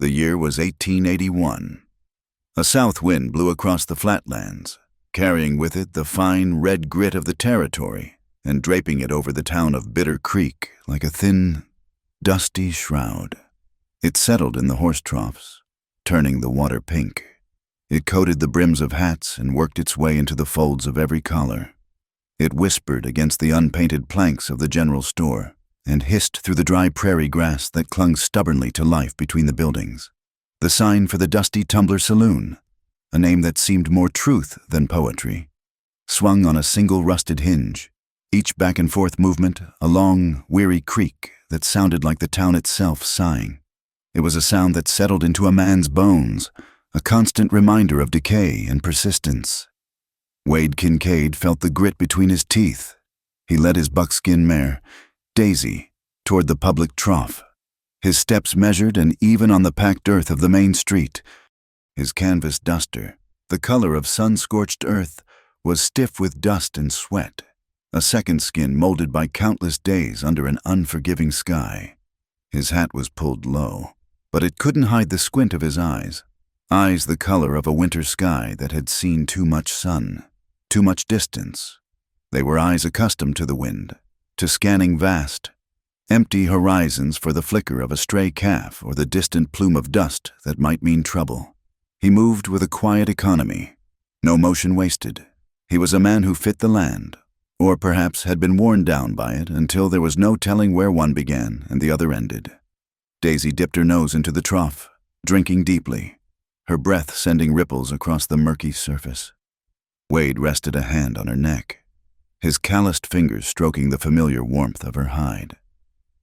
The year was 1881. A south wind blew across the flatlands, carrying with it the fine red grit of the territory and draping it over the town of Bitter Creek like a thin, dusty shroud. It settled in the horse troughs, turning the water pink. It coated the brims of hats and worked its way into the folds of every collar. It whispered against the unpainted planks of the general store and hissed through the dry prairie grass that clung stubbornly to life between the buildings. The sign for the Dusty Tumbler Saloon, a name that seemed more truth than poetry, swung on a single rusted hinge, each back-and-forth movement a long, weary creak that sounded like the town itself sighing. It was a sound that settled into a man's bones, a constant reminder of decay and persistence. Wade Kincaid felt the grit between his teeth. He led his buckskin mare, Daisy, toward the public trough, his steps measured and even on the packed earth of the main street. His canvas duster, the color of sun-scorched earth, was stiff with dust and sweat, a second skin molded by countless days under an unforgiving sky. His hat was pulled low, but it couldn't hide the squint of his eyes the color of a winter sky that had seen too much sun, too much distance. They were eyes accustomed to the wind, to scanning vast, empty horizons for the flicker of a stray calf or the distant plume of dust that might mean trouble. He moved with a quiet economy, no motion wasted. He was a man who fit the land, or perhaps had been worn down by it until there was no telling where one began and the other ended. Daisy dipped her nose into the trough, drinking deeply, her breath sending ripples across the murky surface. Wade rested a hand on her neck, his calloused fingers stroking the familiar warmth of her hide.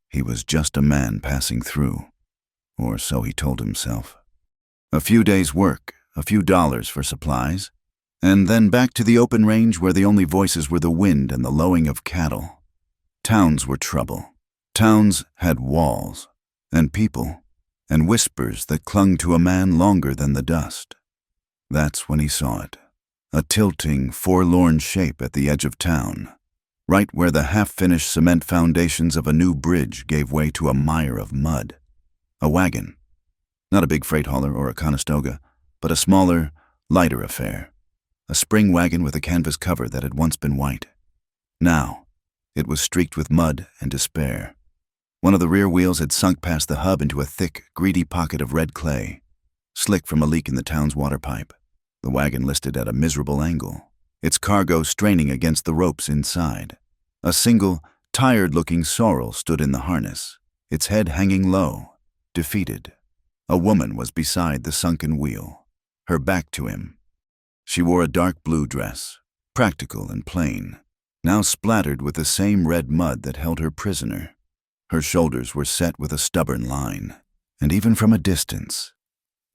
He was just a man passing through, or so he told himself. A few days' work, a few dollars for supplies, and then back to the open range where the only voices were the wind and the lowing of cattle. Towns were trouble. Towns had walls, and people, and whispers that clung to a man longer than the dust. That's when he saw it. A tilting, forlorn shape at the edge of town, right where the half-finished cement foundations of a new bridge gave way to a mire of mud. A wagon. Not a big freight hauler or a Conestoga, but a smaller, lighter affair. A spring wagon with a canvas cover that had once been white. Now, it was streaked with mud and despair. One of the rear wheels had sunk past the hub into a thick, greedy pocket of red clay, slick from a leak in the town's water pipe. The wagon listed at a miserable angle, its cargo straining against the ropes inside. A single, tired-looking sorrel stood in the harness, its head hanging low, defeated. A woman was beside the sunken wheel, her back to him. She wore a dark blue dress, practical and plain, now splattered with the same red mud that held her prisoner. Her shoulders were set with a stubborn line, and even from a distance,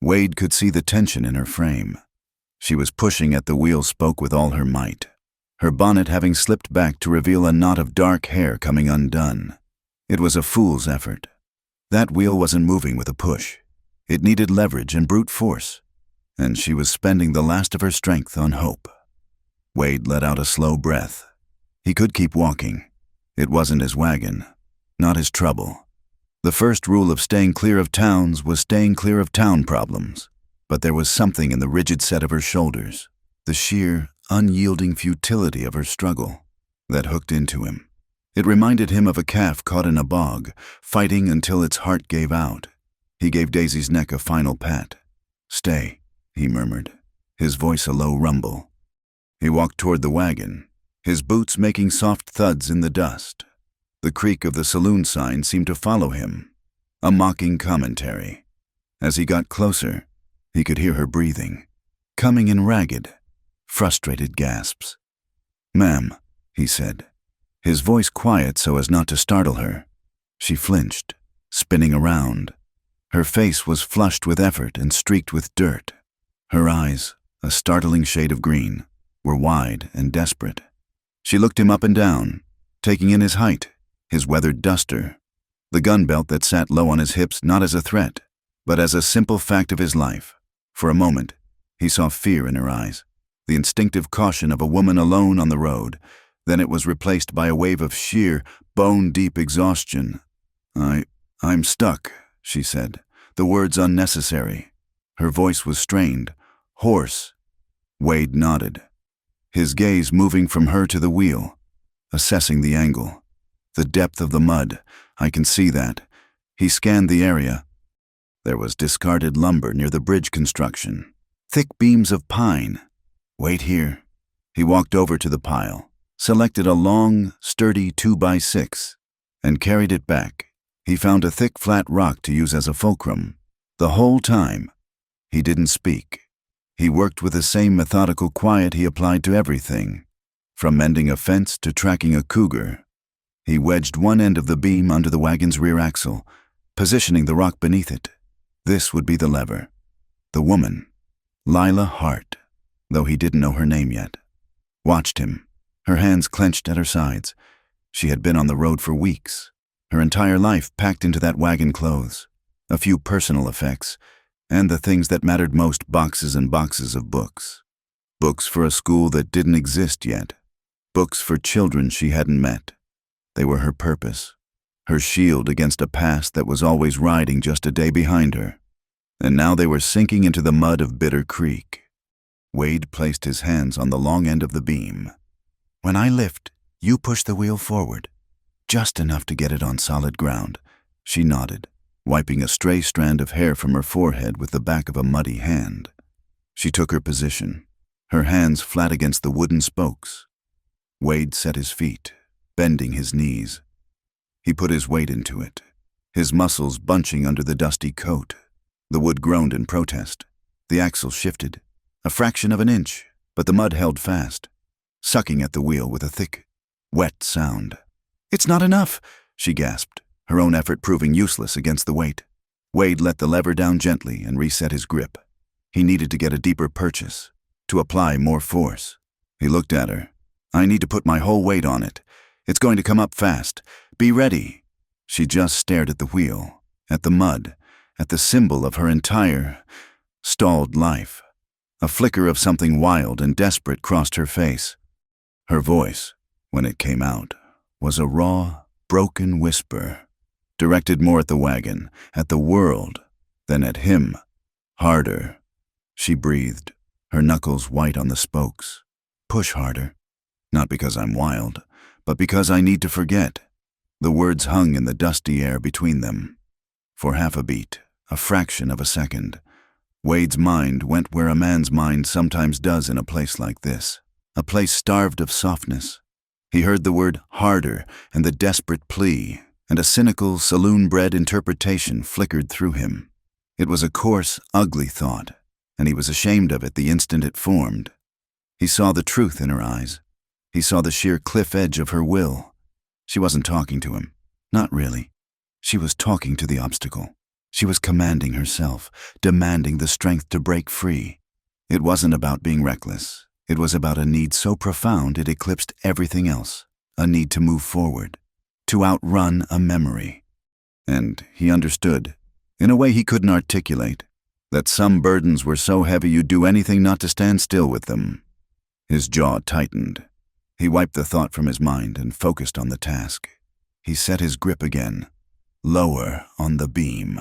Wade could see the tension in her frame. She was pushing at the wheel spoke with all her might, her bonnet having slipped back to reveal a knot of dark hair coming undone. It was a fool's effort. That wheel wasn't moving with a push. It needed leverage and brute force, and she was spending the last of her strength on hope. Wade let out a slow breath. He could keep walking. It wasn't his wagon, not his trouble. The first rule of staying clear of towns was staying clear of town problems. But there was something in the rigid set of her shoulders, the sheer, unyielding futility of her struggle, that hooked into him. It reminded him of a calf caught in a bog, fighting until its heart gave out. He gave Daisy's neck a final pat. "Stay," he murmured, his voice a low rumble. He walked toward the wagon, his boots making soft thuds in the dust. The creak of the saloon sign seemed to follow him, a mocking commentary. As he got closer, he could hear her breathing, coming in ragged, frustrated gasps. "Ma'am," he said, his voice quiet so as not to startle her. She flinched, spinning around. Her face was flushed with effort and streaked with dirt. Her eyes, a startling shade of green, were wide and desperate. She looked him up and down, taking in his height, his weathered duster, the gun belt that sat low on his hips not as a threat, but as a simple fact of his life. For a moment, he saw fear in her eyes, the instinctive caution of a woman alone on the road. Then it was replaced by a wave of sheer, bone-deep exhaustion. I'm stuck," she said, the words unnecessary. Her voice was strained, hoarse. Wade nodded, his gaze moving from her to the wheel, assessing the angle. The depth of the mud, I can see that. He scanned the area. There was discarded lumber near the bridge construction, thick beams of pine. Wait here. He walked over to the pile, selected a long, sturdy 2x6, and carried it back. He found a thick, flat rock to use as a fulcrum. The whole time, he didn't speak. He worked with the same methodical quiet he applied to everything, from mending a fence to tracking a cougar. He wedged one end of the beam under the wagon's rear axle, positioning the rock beneath it. This would be the lever. The woman, Lila Hart, though he didn't know her name yet, watched him, her hands clenched at her sides. She had been on the road for weeks, her entire life packed into that wagon clothes, a few personal effects, and the things that mattered most, boxes and boxes of books. Books for a school that didn't exist yet. Books for children she hadn't met. They were her purpose, her shield against a past that was always riding just a day behind her. And now they were sinking into the mud of Bitter Creek. Wade placed his hands on the long end of the beam. When I lift, you push the wheel forward, just enough to get it on solid ground. She nodded, wiping a stray strand of hair from her forehead with the back of a muddy hand. She took her position, her hands flat against the wooden spokes. Wade set his feet, bending his knees. He put his weight into it, his muscles bunching under the dusty coat. The wood groaned in protest. The axle shifted, a fraction of an inch, but the mud held fast, sucking at the wheel with a thick, wet sound. "It's not enough," she gasped, her own effort proving useless against the weight. Wade let the lever down gently and reset his grip. He needed to get a deeper purchase, to apply more force. He looked at her. "I need to put my whole weight on it. It's going to come up fast. Be ready." She just stared at the wheel, at the mud, at the symbol of her entire, stalled life. A flicker of something wild and desperate crossed her face. Her voice, when it came out, was a raw, broken whisper, directed more at the wagon, at the world, than at him. "Harder," she breathed, her knuckles white on the spokes. "Push harder. Not because I'm wild, but because I need to forget." The words hung in the dusty air between them. For half a beat, a fraction of a second, Wade's mind went where a man's mind sometimes does in a place like this, a place starved of softness. He heard the word harder and the desperate plea, and a cynical, saloon-bred interpretation flickered through him. It was a coarse, ugly thought, and he was ashamed of it the instant it formed. He saw the truth in her eyes. He saw the sheer cliff edge of her will. She wasn't talking to him. Not really. She was talking to the obstacle. She was commanding herself, demanding the strength to break free. It wasn't about being reckless. It was about a need so profound it eclipsed everything else, a need to move forward, to outrun a memory. And he understood, in a way he couldn't articulate, that some burdens were so heavy you'd do anything not to stand still with them. His jaw tightened. He wiped the thought from his mind and focused on the task. He set his grip again, lower on the beam.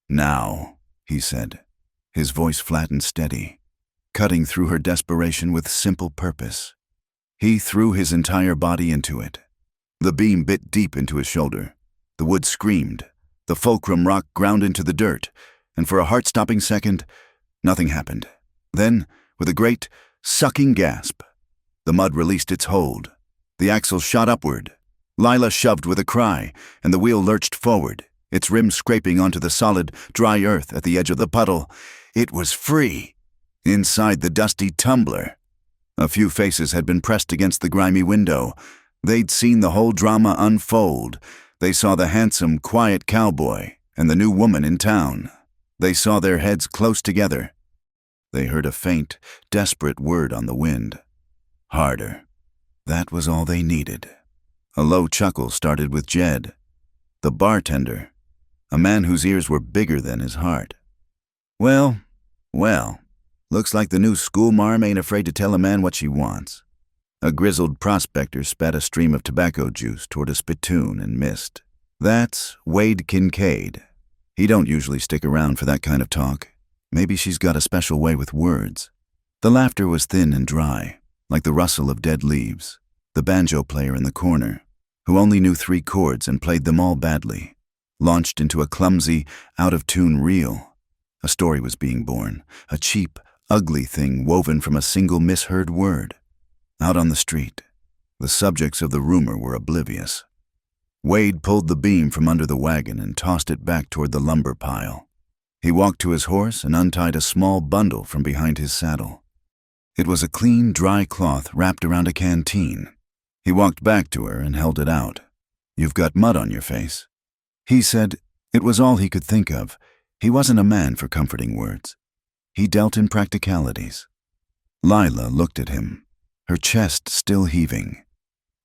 "Now," he said, his voice flat and steady, cutting through her desperation with simple purpose. He threw his entire body into it. The beam bit deep into his shoulder. The wood screamed. The fulcrum rock ground into the dirt, and for a heart-stopping second, nothing happened. Then, with a great, sucking gasp, the mud released its hold. The axle shot upward. Lila shoved with a cry, and the wheel lurched forward, its rim scraping onto the solid, dry earth at the edge of the puddle. It was free. Inside the dusty tumbler. A few faces had been pressed against the grimy window. They'd seen the whole drama unfold. They saw the handsome, quiet cowboy and the new woman in town. They saw their heads close together. They heard a faint, desperate word on the wind. Harder. That was all they needed. A low chuckle started with Jed, the bartender, a man whose ears were bigger than his heart. Well, looks like the new schoolmarm ain't afraid to tell a man what she wants." A grizzled prospector spat a stream of tobacco juice toward a spittoon and missed. "That's Wade Kincaid." He don't usually stick around for that kind of talk. Maybe she's got a special way with words. The laughter was thin and dry, like the rustle of dead leaves. The banjo player in the corner, who only knew 3 chords and played them all badly, launched into a clumsy, out-of-tune reel. A story was being born, a cheap, ugly thing woven from a single misheard word. Out on the street, the subjects of the rumor were oblivious. Wade pulled the beam from under the wagon and tossed it back toward the lumber pile. He walked to his horse and untied a small bundle from behind his saddle. It was a clean, dry cloth wrapped around a canteen. He walked back to her and held it out. "You've got mud on your face." He said it was all he could think of. He wasn't a man for comforting words. He dealt in practicalities. Lila looked at him, her chest still heaving.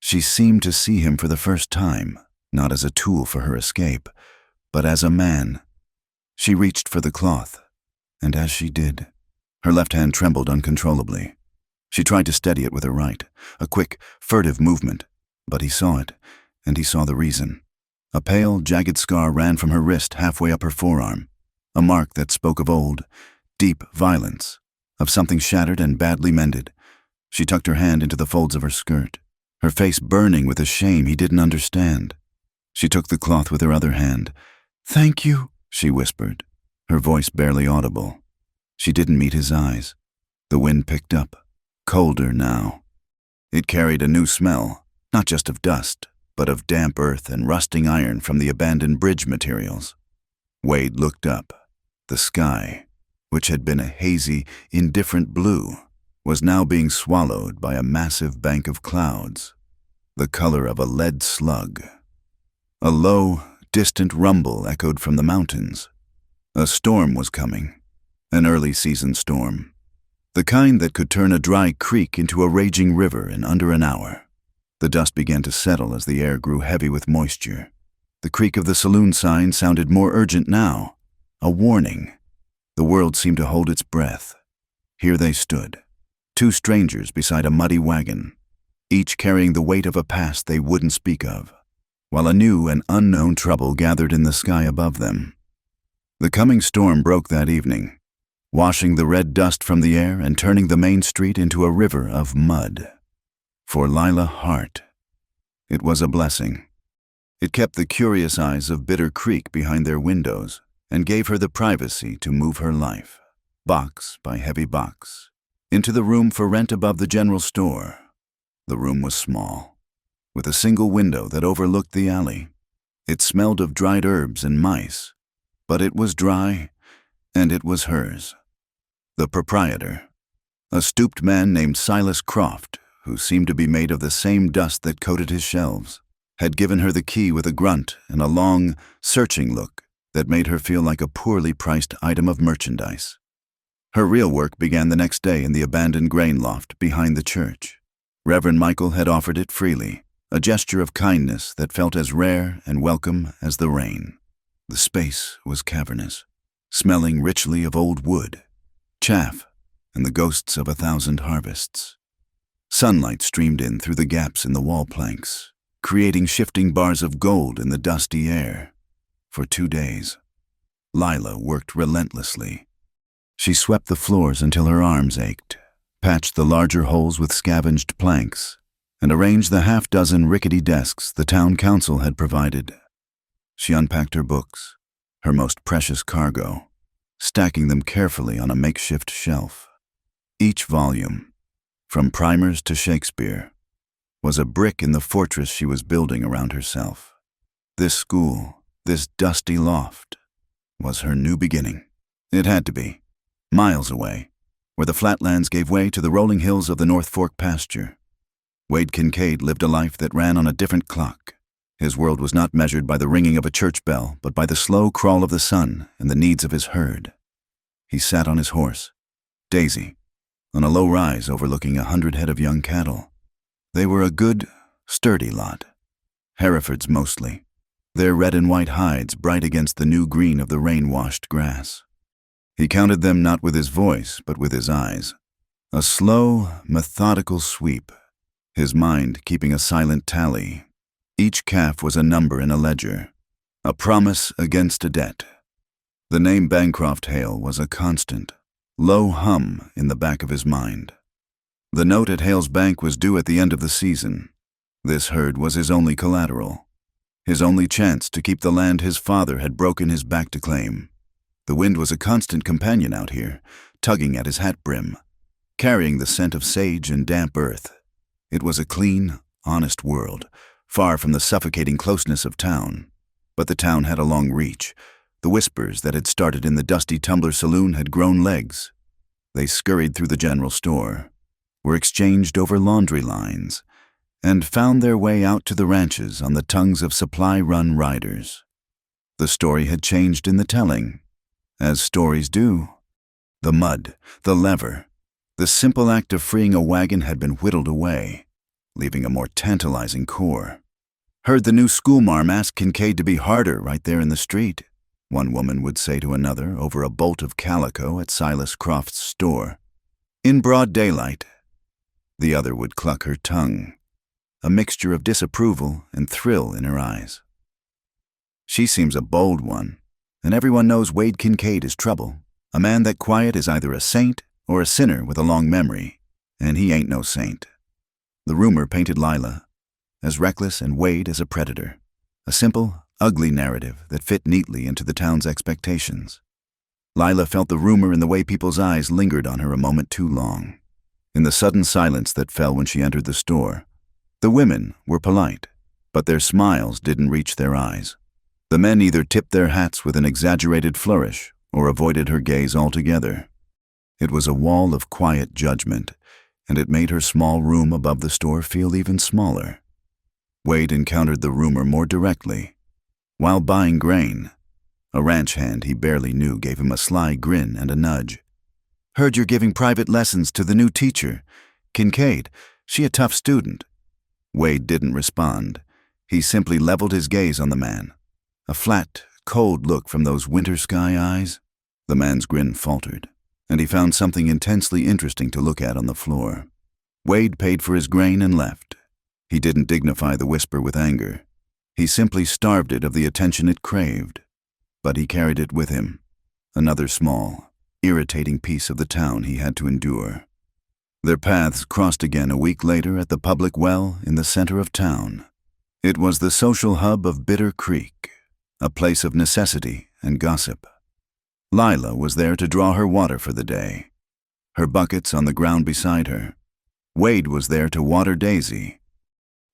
She seemed to see him for the first time, not as a tool for her escape, but as a man. She reached for the cloth, and as she did, her left hand trembled uncontrollably. She tried to steady it with her right, a quick, furtive movement, but he saw it, and he saw the reason. A pale, jagged scar ran from her wrist halfway up her forearm, a mark that spoke of old, deep violence, of something shattered and badly mended. She tucked her hand into the folds of her skirt, her face burning with a shame he didn't understand. She took the cloth with her other hand. "Thank you," she whispered, her voice barely audible. She didn't meet his eyes. The wind picked up, colder now. It carried a new smell, not just of dust, but of damp earth and rusting iron from the abandoned bridge materials. Wade looked up. The sky, which had been a hazy, indifferent blue, was now being swallowed by a massive bank of clouds, the color of a lead slug. A low, distant rumble echoed from the mountains. A storm was coming, an early-season storm, the kind that could turn a dry creek into a raging river in under an hour. The dust began to settle as the air grew heavy with moisture. The creak of the saloon sign sounded more urgent now, a warning. The world seemed to hold its breath. Here they stood, 2 strangers beside a muddy wagon, each carrying the weight of a past they wouldn't speak of, while a new and unknown trouble gathered in the sky above them. The coming storm broke that evening, washing the red dust from the air and turning the main street into a river of mud. For Lila Hart, it was a blessing. It kept the curious eyes of Bitter Creek behind their windows and gave her the privacy to move her life, box by heavy box, into the room for rent above the general store. The room was small, with a single window that overlooked the alley. It smelled of dried herbs and mice, but it was dry, and it was hers. The proprietor, a stooped man named Silas Croft, who seemed to be made of the same dust that coated his shelves, had given her the key with a grunt and a long, searching look that made her feel like a poorly priced item of merchandise. Her real work began the next day in the abandoned grain loft behind the church. Reverend Michael had offered it freely, a gesture of kindness that felt as rare and welcome as the rain. The space was cavernous, smelling richly of old wood, chaff, and the ghosts of 1,000 harvests. Sunlight streamed in through the gaps in the wall planks, creating shifting bars of gold in the dusty air. For 2 days, Lila worked relentlessly. She swept the floors until her arms ached, patched the larger holes with scavenged planks, and arranged the half-dozen rickety desks the town council had provided. She unpacked her books, her most precious cargo, stacking them carefully on a makeshift shelf. Each volume, from primers to Shakespeare, was a brick in the fortress she was building around herself. This school, this dusty loft, was her new beginning. It had to be, miles away, where the flatlands gave way to the rolling hills of the North Fork pasture. Wade Kincaid lived a life that ran on a different clock. His world was not measured by the ringing of a church bell, but by the slow crawl of the sun and the needs of his herd. He sat on his horse, Daisy, on a low rise overlooking 100 head of young cattle. They were a good, sturdy lot, Herefords mostly, their red and white hides bright against the new green of the rain-washed grass. He counted them not with his voice, but with his eyes. A slow, methodical sweep, his mind keeping a silent tally. Each calf was a number in a ledger, a promise against a debt. The name Bancroft Hale was a constant, low hum in the back of his mind. The note at Hale's bank was due at the end of the season. This herd was his only collateral, his only chance to keep the land his father had broken his back to claim. The wind was a constant companion out here, tugging at his hat brim, carrying the scent of sage and damp earth. It was a clean, honest world, far from the suffocating closeness of town. But the town had a long reach. The whispers that had started in the dusty tumbler saloon had grown legs. They scurried through the general store, were exchanged over laundry lines, and found their way out to the ranches on the tongues of supply-run riders. The story had changed in the telling, as stories do. The mud, the lever, the simple act of freeing a wagon had been whittled away, leaving a more tantalizing core. Heard the new schoolmarm ask Kincaid to be harder right there in the street, one woman would say to another over a bolt of calico at Silas Croft's store. In broad daylight, the other would cluck her tongue, a mixture of disapproval and thrill in her eyes. She seems a bold one, and everyone knows Wade Kincaid is trouble. A man that quiet is either a saint or a sinner with a long memory, and he ain't no saint. The rumor painted Lila as reckless and Wade as a predator, a simple, ugly narrative that fit neatly into the town's expectations. Lila felt the rumor in the way people's eyes lingered on her a moment too long. In the sudden silence that fell when she entered the store, the women were polite, but their smiles didn't reach their eyes. The men either tipped their hats with an exaggerated flourish or avoided her gaze altogether. It was a wall of quiet judgment, and it made her small room above the store feel even smaller. Wade encountered the rumor more directly. While buying grain, a ranch hand he barely knew gave him a sly grin and a nudge. Heard you're giving private lessons to the new teacher, Kincaid. She a tough student. Wade didn't respond. He simply leveled his gaze on the man. A flat, cold look from those winter sky eyes. The man's grin faltered, and he found something intensely interesting to look at on the floor. Wade paid for his grain and left. He didn't dignify the whisper with anger. He simply starved it of the attention it craved. But he carried it with him, another small, irritating piece of the town he had to endure. Their paths crossed again a week later at the public well in the center of town. It was the social hub of Bitter Creek, a place of necessity and gossip. Lila was there to draw her water for the day, her buckets on the ground beside her. Wade was there to water Daisy.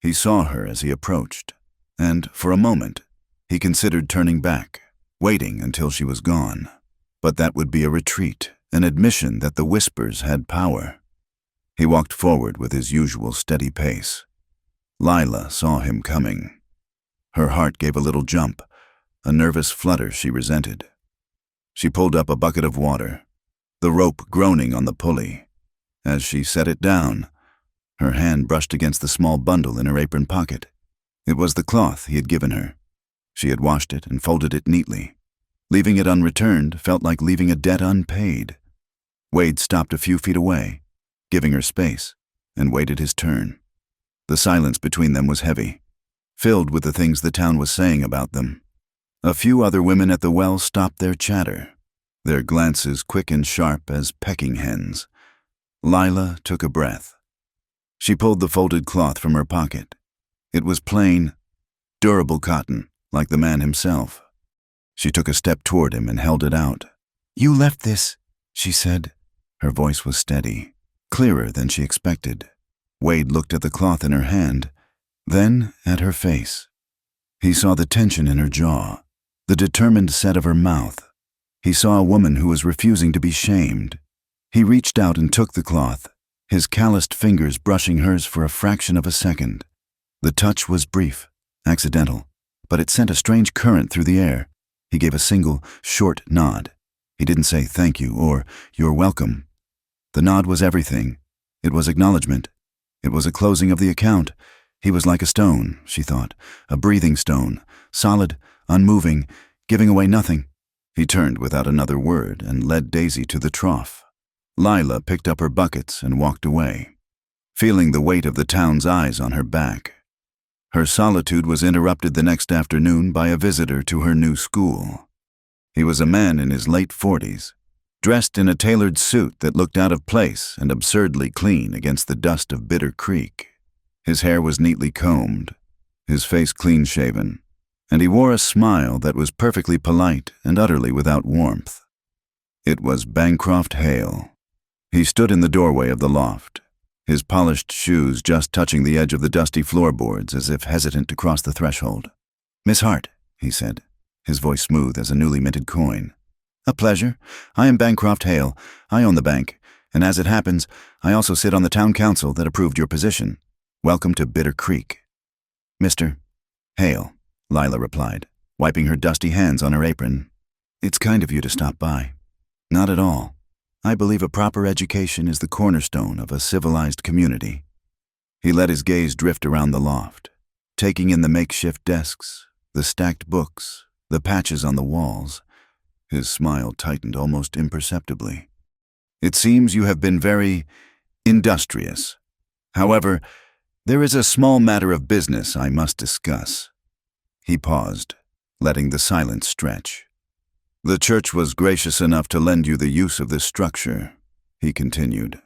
He saw her as he approached, and for a moment, he considered turning back, waiting until she was gone. But that would be a retreat, an admission that the whispers had power. He walked forward with his usual steady pace. Lila saw him coming. Her heart gave a little jump, a nervous flutter she resented. She pulled up a bucket of water, the rope groaning on the pulley. As she set it down, her hand brushed against the small bundle in her apron pocket. It was the cloth he had given her. She had washed it and folded it neatly. Leaving it unreturned felt like leaving a debt unpaid. Wade stopped a few feet away, giving her space, and waited his turn. The silence between them was heavy, filled with the things the town was saying about them. A few other women at the well stopped their chatter, their glances quick and sharp as pecking hens. Lila took a breath. She pulled the folded cloth from her pocket. It was plain, durable cotton, like the man himself. She took a step toward him and held it out. "You left this," she said. Her voice was steady, clearer than she expected. Wade looked at the cloth in her hand, then at her face. He saw the tension in her jaw, the determined set of her mouth. He saw a woman who was refusing to be shamed. He reached out and took the cloth, his calloused fingers brushing hers for a fraction of a second. The touch was brief, accidental, but it sent a strange current through the air. He gave a single, short nod. He didn't say thank you or you're welcome. The nod was everything. It was acknowledgement. It was a closing of the account. He was like a stone, she thought, a breathing stone, solid, unmoving, giving away nothing. He turned without another word and led Daisy to the trough. Lila picked up her buckets and walked away, feeling the weight of the town's eyes on her back. Her solitude was interrupted the next afternoon by a visitor to her new school. He was a man in his late 40s, dressed in a tailored suit that looked out of place and absurdly clean against the dust of Bitter Creek. His hair was neatly combed, his face clean-shaven, and he wore a smile that was perfectly polite and utterly without warmth. It was Bancroft Hale. He stood in the doorway of the loft, his polished shoes just touching the edge of the dusty floorboards as if hesitant to cross the threshold. "Miss Hart," he said, his voice smooth as a newly minted coin. "A pleasure. I am Bancroft Hale. I own the bank, and as it happens, I also sit on the town council that approved your position. Welcome to Bitter Creek." "Mr. Hale," Lila replied, wiping her dusty hands on her apron. "It's kind of you to stop by." "Not at all. I believe a proper education is the cornerstone of a civilized community." He let his gaze drift around the loft, taking in the makeshift desks, the stacked books, the patches on the walls. His smile tightened almost imperceptibly. "It seems you have been very industrious. However, there is a small matter of business I must discuss." He paused, letting the silence stretch. "The church was gracious enough to lend you the use of this structure," he continued.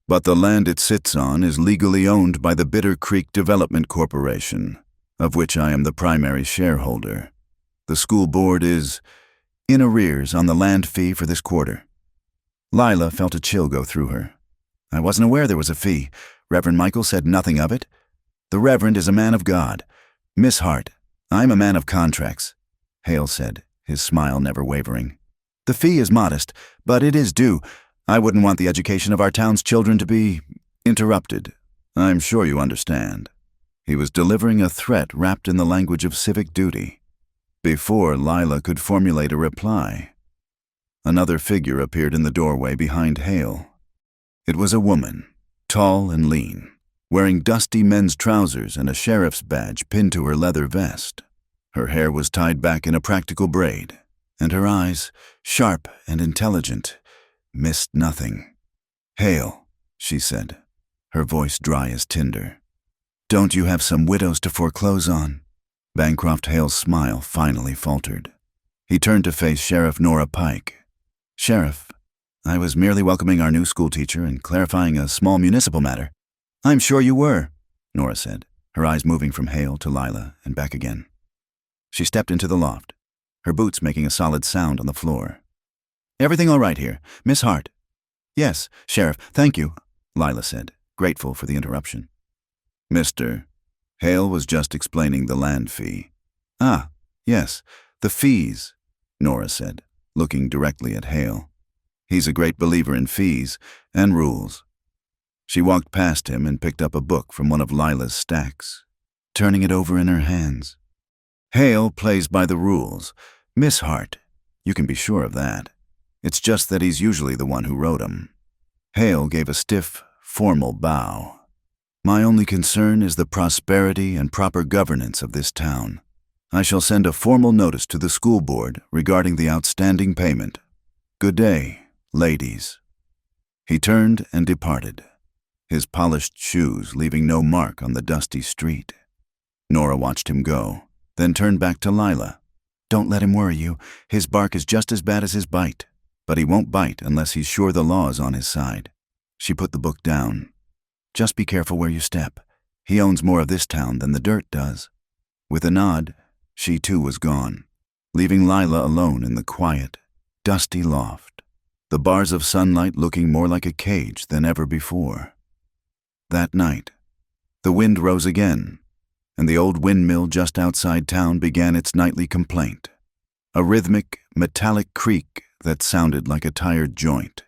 "But the land it sits on is legally owned by the Bitter Creek Development Corporation, of which I am the primary shareholder. The school board is in arrears on the land fee for this quarter." Lila felt a chill go through her. "I wasn't aware there was a fee. Reverend Michael said nothing of it." "The Reverend is a man of God. Miss Hart, I'm a man of contracts," Hale said, his smile never wavering. "The fee is modest, but it is due. I wouldn't want the education of our town's children to be interrupted. I'm sure you understand." He was delivering a threat wrapped in the language of civic duty. Before Lila could formulate a reply, another figure appeared in the doorway behind Hale. It was a woman, tall and lean, wearing dusty men's trousers and a sheriff's badge pinned to her leather vest. Her hair was tied back in a practical braid, and her eyes, sharp and intelligent, missed nothing. "Hale," she said, her voice dry as tinder. "Don't you have some widows to foreclose on?" Bancroft Hale's smile finally faltered. He turned to face Sheriff Nora Pike. "Sheriff, I was merely welcoming our new school teacher and clarifying a small municipal matter." "I'm sure you were," Nora said, her eyes moving from Hale to Lila and back again. She stepped into the loft, her boots making a solid sound on the floor. "Everything all right here, Miss Hart?" "Yes, Sheriff, thank you," Lila said, grateful for the interruption. "Mr. Hale was just explaining the land fee." "Ah, yes, the fees," Nora said, looking directly at Hale. "He's a great believer in fees and rules." She walked past him and picked up a book from one of Lila's stacks, turning it over in her hands. "Hale plays by the rules, Miss Hart. You can be sure of that. It's just that he's usually the one who wrote 'em." Hale gave a stiff, formal bow. "My only concern is the prosperity and proper governance of this town. I shall send a formal notice to the school board regarding the outstanding payment. Good day, ladies." He turned and departed, his polished shoes leaving no mark on the dusty street. Nora watched him go, then turned back to Lila. "Don't let him worry you. His bark is just as bad as his bite, but he won't bite unless he's sure the law is on his side." She put the book down. "Just be careful where you step. He owns more of this town than the dirt does." With a nod, she too was gone, leaving Lila alone in the quiet, dusty loft, the bars of sunlight looking more like a cage than ever before. That night, the wind rose again, and the old windmill just outside town began its nightly complaint, a rhythmic, metallic creak that sounded like a tired joint.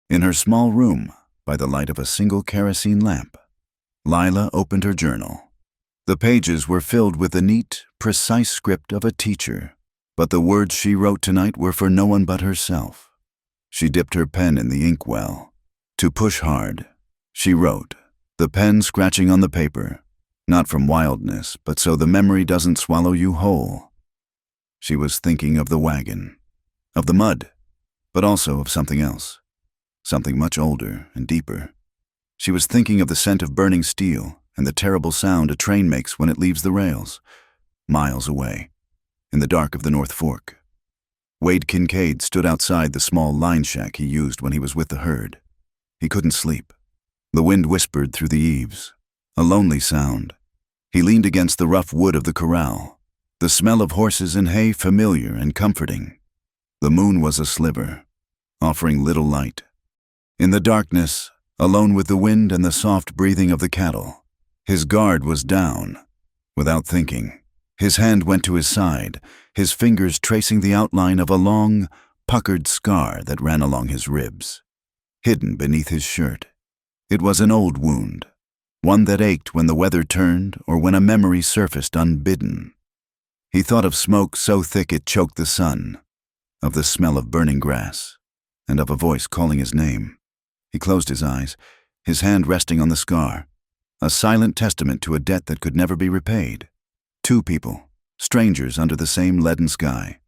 In her small room, by the light of a single kerosene lamp, Lila opened her journal. The pages were filled with the neat, precise script of a teacher, but the words she wrote tonight were for no one but herself. She dipped her pen in the inkwell. To push hard, she wrote, the pen scratching on the paper, not from wildness, but so the memory doesn't swallow you whole. She was thinking of the wagon, of the mud, but also of something else. Something much older and deeper. She was thinking of the scent of burning steel and the terrible sound a train makes when it leaves the rails, miles away, in the dark of the North Fork. Wade Kincaid stood outside the small line shack he used when he was with the herd. He couldn't sleep. The wind whispered through the eaves, a lonely sound. He leaned against the rough wood of the corral, the smell of horses and hay familiar and comforting. The moon was a sliver, offering little light. In the darkness, alone with the wind and the soft breathing of the cattle, his guard was down. Without thinking, his hand went to his side, his fingers tracing the outline of a long, puckered scar that ran along his ribs, hidden beneath his shirt. It was an old wound, one that ached when the weather turned or when a memory surfaced unbidden. He thought of smoke so thick it choked the sun, of the smell of burning grass, and of a voice calling his name. He closed his eyes, his hand resting on the scar, a silent testament to a debt that could never be repaid. Two people, strangers under the same leaden sky,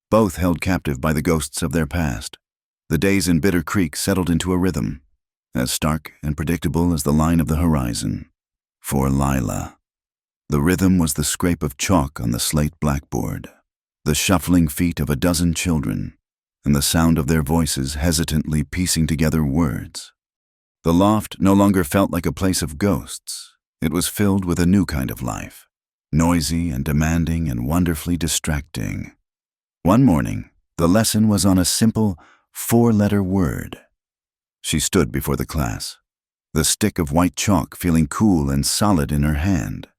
both held captive by the ghosts of their past. The days in Bitter Creek settled into a rhythm, as stark and predictable as the line of the horizon. For Lila, the rhythm was the scrape of chalk on the slate blackboard, the shuffling feet of a dozen children, and the sound of their voices hesitantly piecing together words. The loft no longer felt like a place of ghosts. It was filled with a new kind of life, noisy and demanding and wonderfully distracting. One morning, the lesson was on a simple, four-letter word. She stood before the class, the stick of white chalk feeling cool and solid in her hand.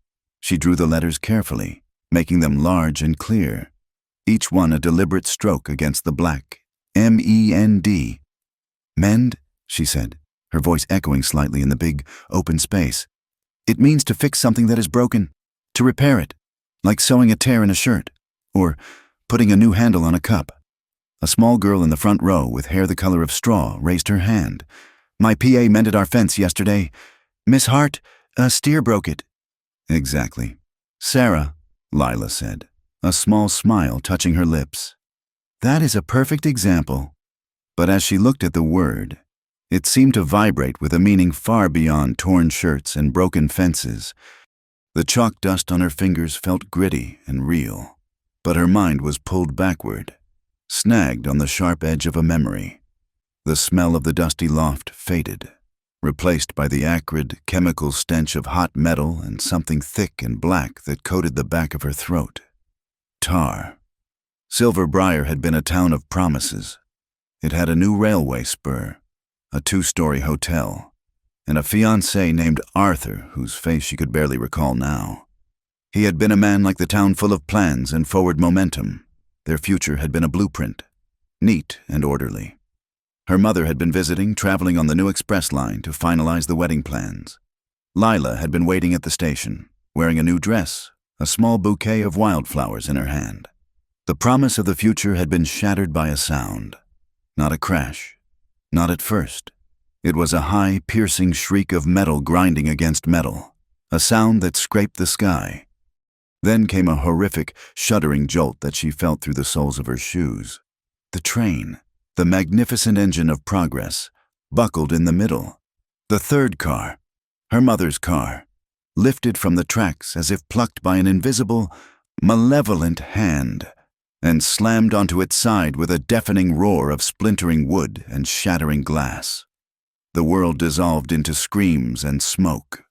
She drew the letters carefully, making them large and clear, each one a deliberate stroke against the black. M-E-N-D. Mend, she said, her voice echoing slightly in the big, open space. It means to fix something that is broken, to repair it, like sewing a tear in a shirt, or putting a new handle on a cup. A small girl in the front row with hair the color of straw raised her hand. My PA mended our fence yesterday. Miss Hart, a steer broke it. Exactly. Sarah, Lila said, a small smile touching her lips. That is a perfect example. But as she looked at the word, it seemed to vibrate with a meaning far beyond torn shirts and broken fences. The chalk dust on her fingers felt gritty and real, but her mind was pulled backward, snagged on the sharp edge of a memory. The smell of the dusty loft faded, replaced by the acrid, chemical stench of hot metal and something thick and black that coated the back of her throat. Tar. Silver Briar had been a town of promises. It had a new railway spur, a two-story hotel, and a fiancé named Arthur whose face she could barely recall now. He had been a man like the town, full of plans and forward momentum. Their future had been a blueprint, neat and orderly. Her mother had been visiting, traveling on the new express line to finalize the wedding plans. Lila had been waiting at the station, wearing a new dress, a small bouquet of wildflowers in her hand. The promise of the future had been shattered by a sound. Not a crash, not at first. It was a high, piercing shriek of metal grinding against metal, a sound that scraped the sky. Then came a horrific, shuddering jolt that she felt through the soles of her shoes. The train, the magnificent engine of progress, buckled in the middle. The third car, her mother's car, lifted from the tracks as if plucked by an invisible, malevolent hand, and slammed onto its side with a deafening roar of splintering wood and shattering glass. The world dissolved into screams and smoke.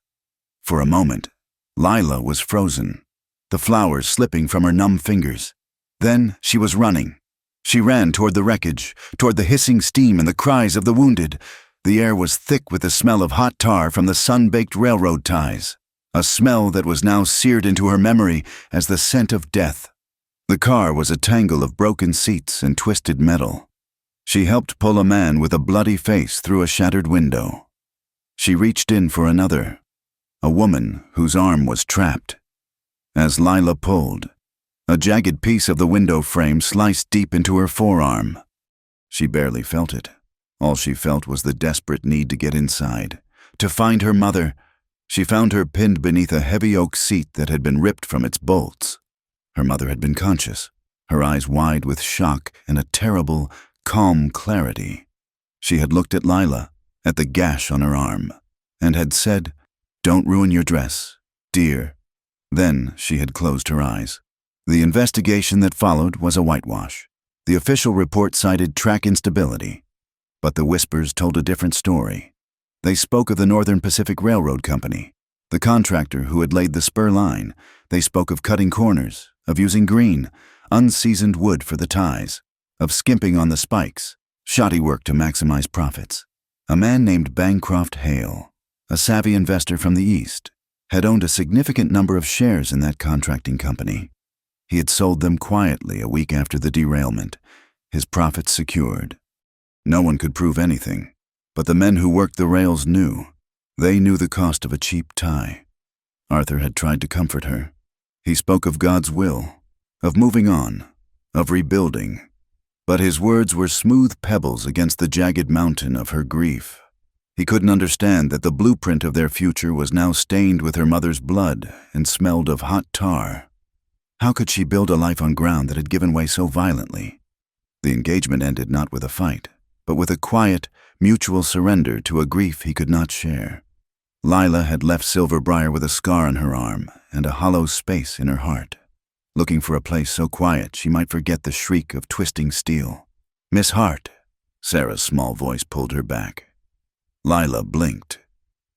For a moment, Lila was frozen, the flowers slipping from her numb fingers. Then she was running. She ran toward the wreckage, toward the hissing steam and the cries of the wounded. The air was thick with the smell of hot tar from the sun-baked railroad ties, a smell that was now seared into her memory as the scent of death. The car was a tangle of broken seats and twisted metal. She helped pull a man with a bloody face through a shattered window. She reached in for another, a woman whose arm was trapped. As Lila pulled, a jagged piece of the window frame sliced deep into her forearm. She barely felt it. All she felt was the desperate need to get inside, to find her mother. She found her pinned beneath a heavy oak seat that had been ripped from its bolts. Her mother had been conscious, her eyes wide with shock and a terrible, calm clarity. She had looked at Lila, at the gash on her arm, and had said, "Don't ruin your dress, dear." Then she had closed her eyes. The investigation that followed was a whitewash. The official report cited track instability, but the whispers told a different story. They spoke of the Northern Pacific Railroad Company, the contractor who had laid the spur line. They spoke of cutting corners, of using green, unseasoned wood for the ties, of skimping on the spikes, shoddy work to maximize profits. A man named Bancroft Hale, a savvy investor from the East, had owned a significant number of shares in that contracting company. He had sold them quietly a week after the derailment, his profits secured. No one could prove anything, but the men who worked the rails knew. They knew the cost of a cheap tie. Arthur had tried to comfort her. He spoke of God's will, of moving on, of rebuilding. But his words were smooth pebbles against the jagged mountain of her grief. He couldn't understand that the blueprint of their future was now stained with her mother's blood and smelled of hot tar. How could she build a life on ground that had given way so violently? The engagement ended not with a fight, but with a quiet, mutual surrender to a grief he could not share. Lila had left Silver Briar with a scar on her arm and a hollow space in her heart, looking for a place so quiet she might forget the shriek of twisting steel. "Miss Hart," Sarah's small voice pulled her back. Lila blinked,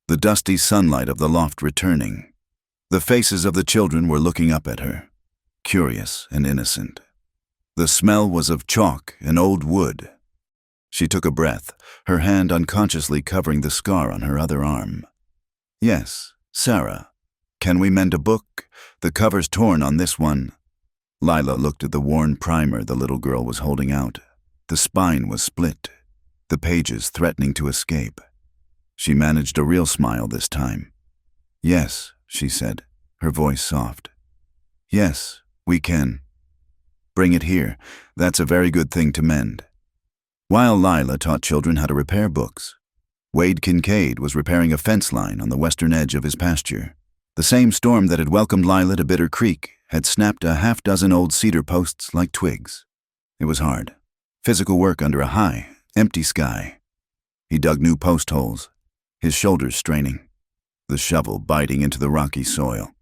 the dusty sunlight of the loft returning. The faces of the children were looking up at her, curious and innocent. The smell was of chalk and old wood. She took a breath, her hand unconsciously covering the scar on her other arm. "Yes, Sarah. Can we mend a book? The cover's torn on this one." Lila looked at the worn primer the little girl was holding out. The spine was split, the pages threatening to escape. She managed a real smile this time. "Yes," she said, her voice soft. "Yes, we can. Bring it here. That's a very good thing to mend." While Lila taught children how to repair books, Wade Kincaid was repairing a fence line on the western edge of his pasture. The same storm that had welcomed Lila to Bitter Creek had snapped a half-dozen old cedar posts like twigs. It was hard. Physical work under a high, empty sky. He dug new post holes, his shoulders straining, the shovel biting into the rocky soil.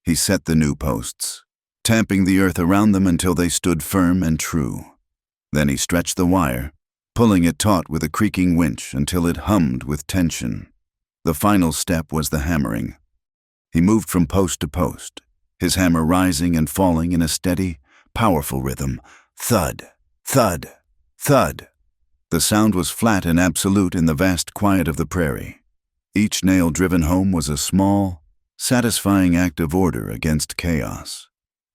He set the new posts, tamping the earth around them until they stood firm and true. Then he stretched the wire, pulling it taut with a creaking winch until it hummed with tension. The final step was the hammering. He moved from post to post, his hammer rising and falling in a steady, powerful rhythm. Thud, thud, thud. The sound was flat and absolute in the vast quiet of the prairie. Each nail driven home was a small, satisfying act of order against chaos.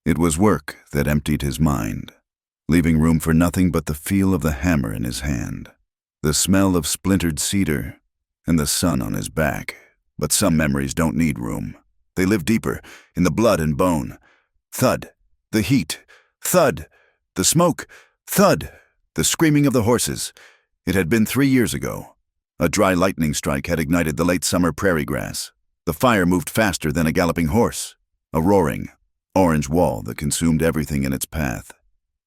It was work that emptied his mind, leaving room for nothing but the feel of the hammer in his hand, the smell of splintered cedar, and the sun on his back. But some memories don't need room. They live deeper, in the blood and bone. Thud, the heat. Thud, the smoke. Thud, the screaming of the horses. It had been 3 years ago. A dry lightning strike had ignited the late summer prairie grass. The fire moved faster than a galloping horse, a roaring, orange wall that consumed everything in its path.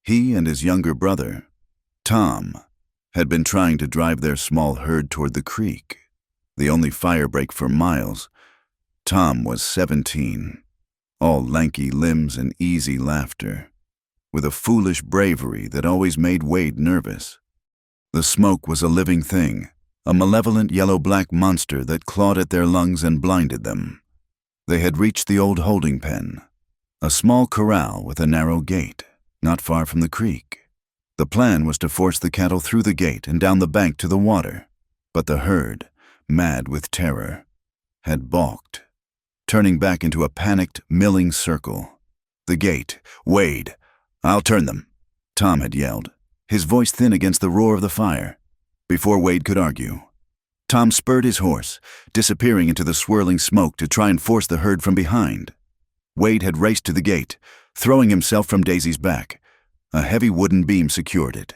He and his younger brother, Tom, had been trying to drive their small herd toward the creek, the only firebreak for miles. Tom was 17, all lanky limbs and easy laughter, with a foolish bravery that always made Wade nervous. The smoke was a living thing, a malevolent yellow-black monster that clawed at their lungs and blinded them. They had reached the old holding pen, a small corral with a narrow gate, not far from the creek. The plan was to force the cattle through the gate and down the bank to the water, but the herd, mad with terror, had balked, turning back into a panicked, milling circle. "The gate! Wade! I'll turn them!" Tom had yelled, his voice thin against the roar of the fire. Before Wade could argue, Tom spurred his horse, disappearing into the swirling smoke to try and force the herd from behind. Wade had raced to the gate, throwing himself from Daisy's back. A heavy wooden beam secured it.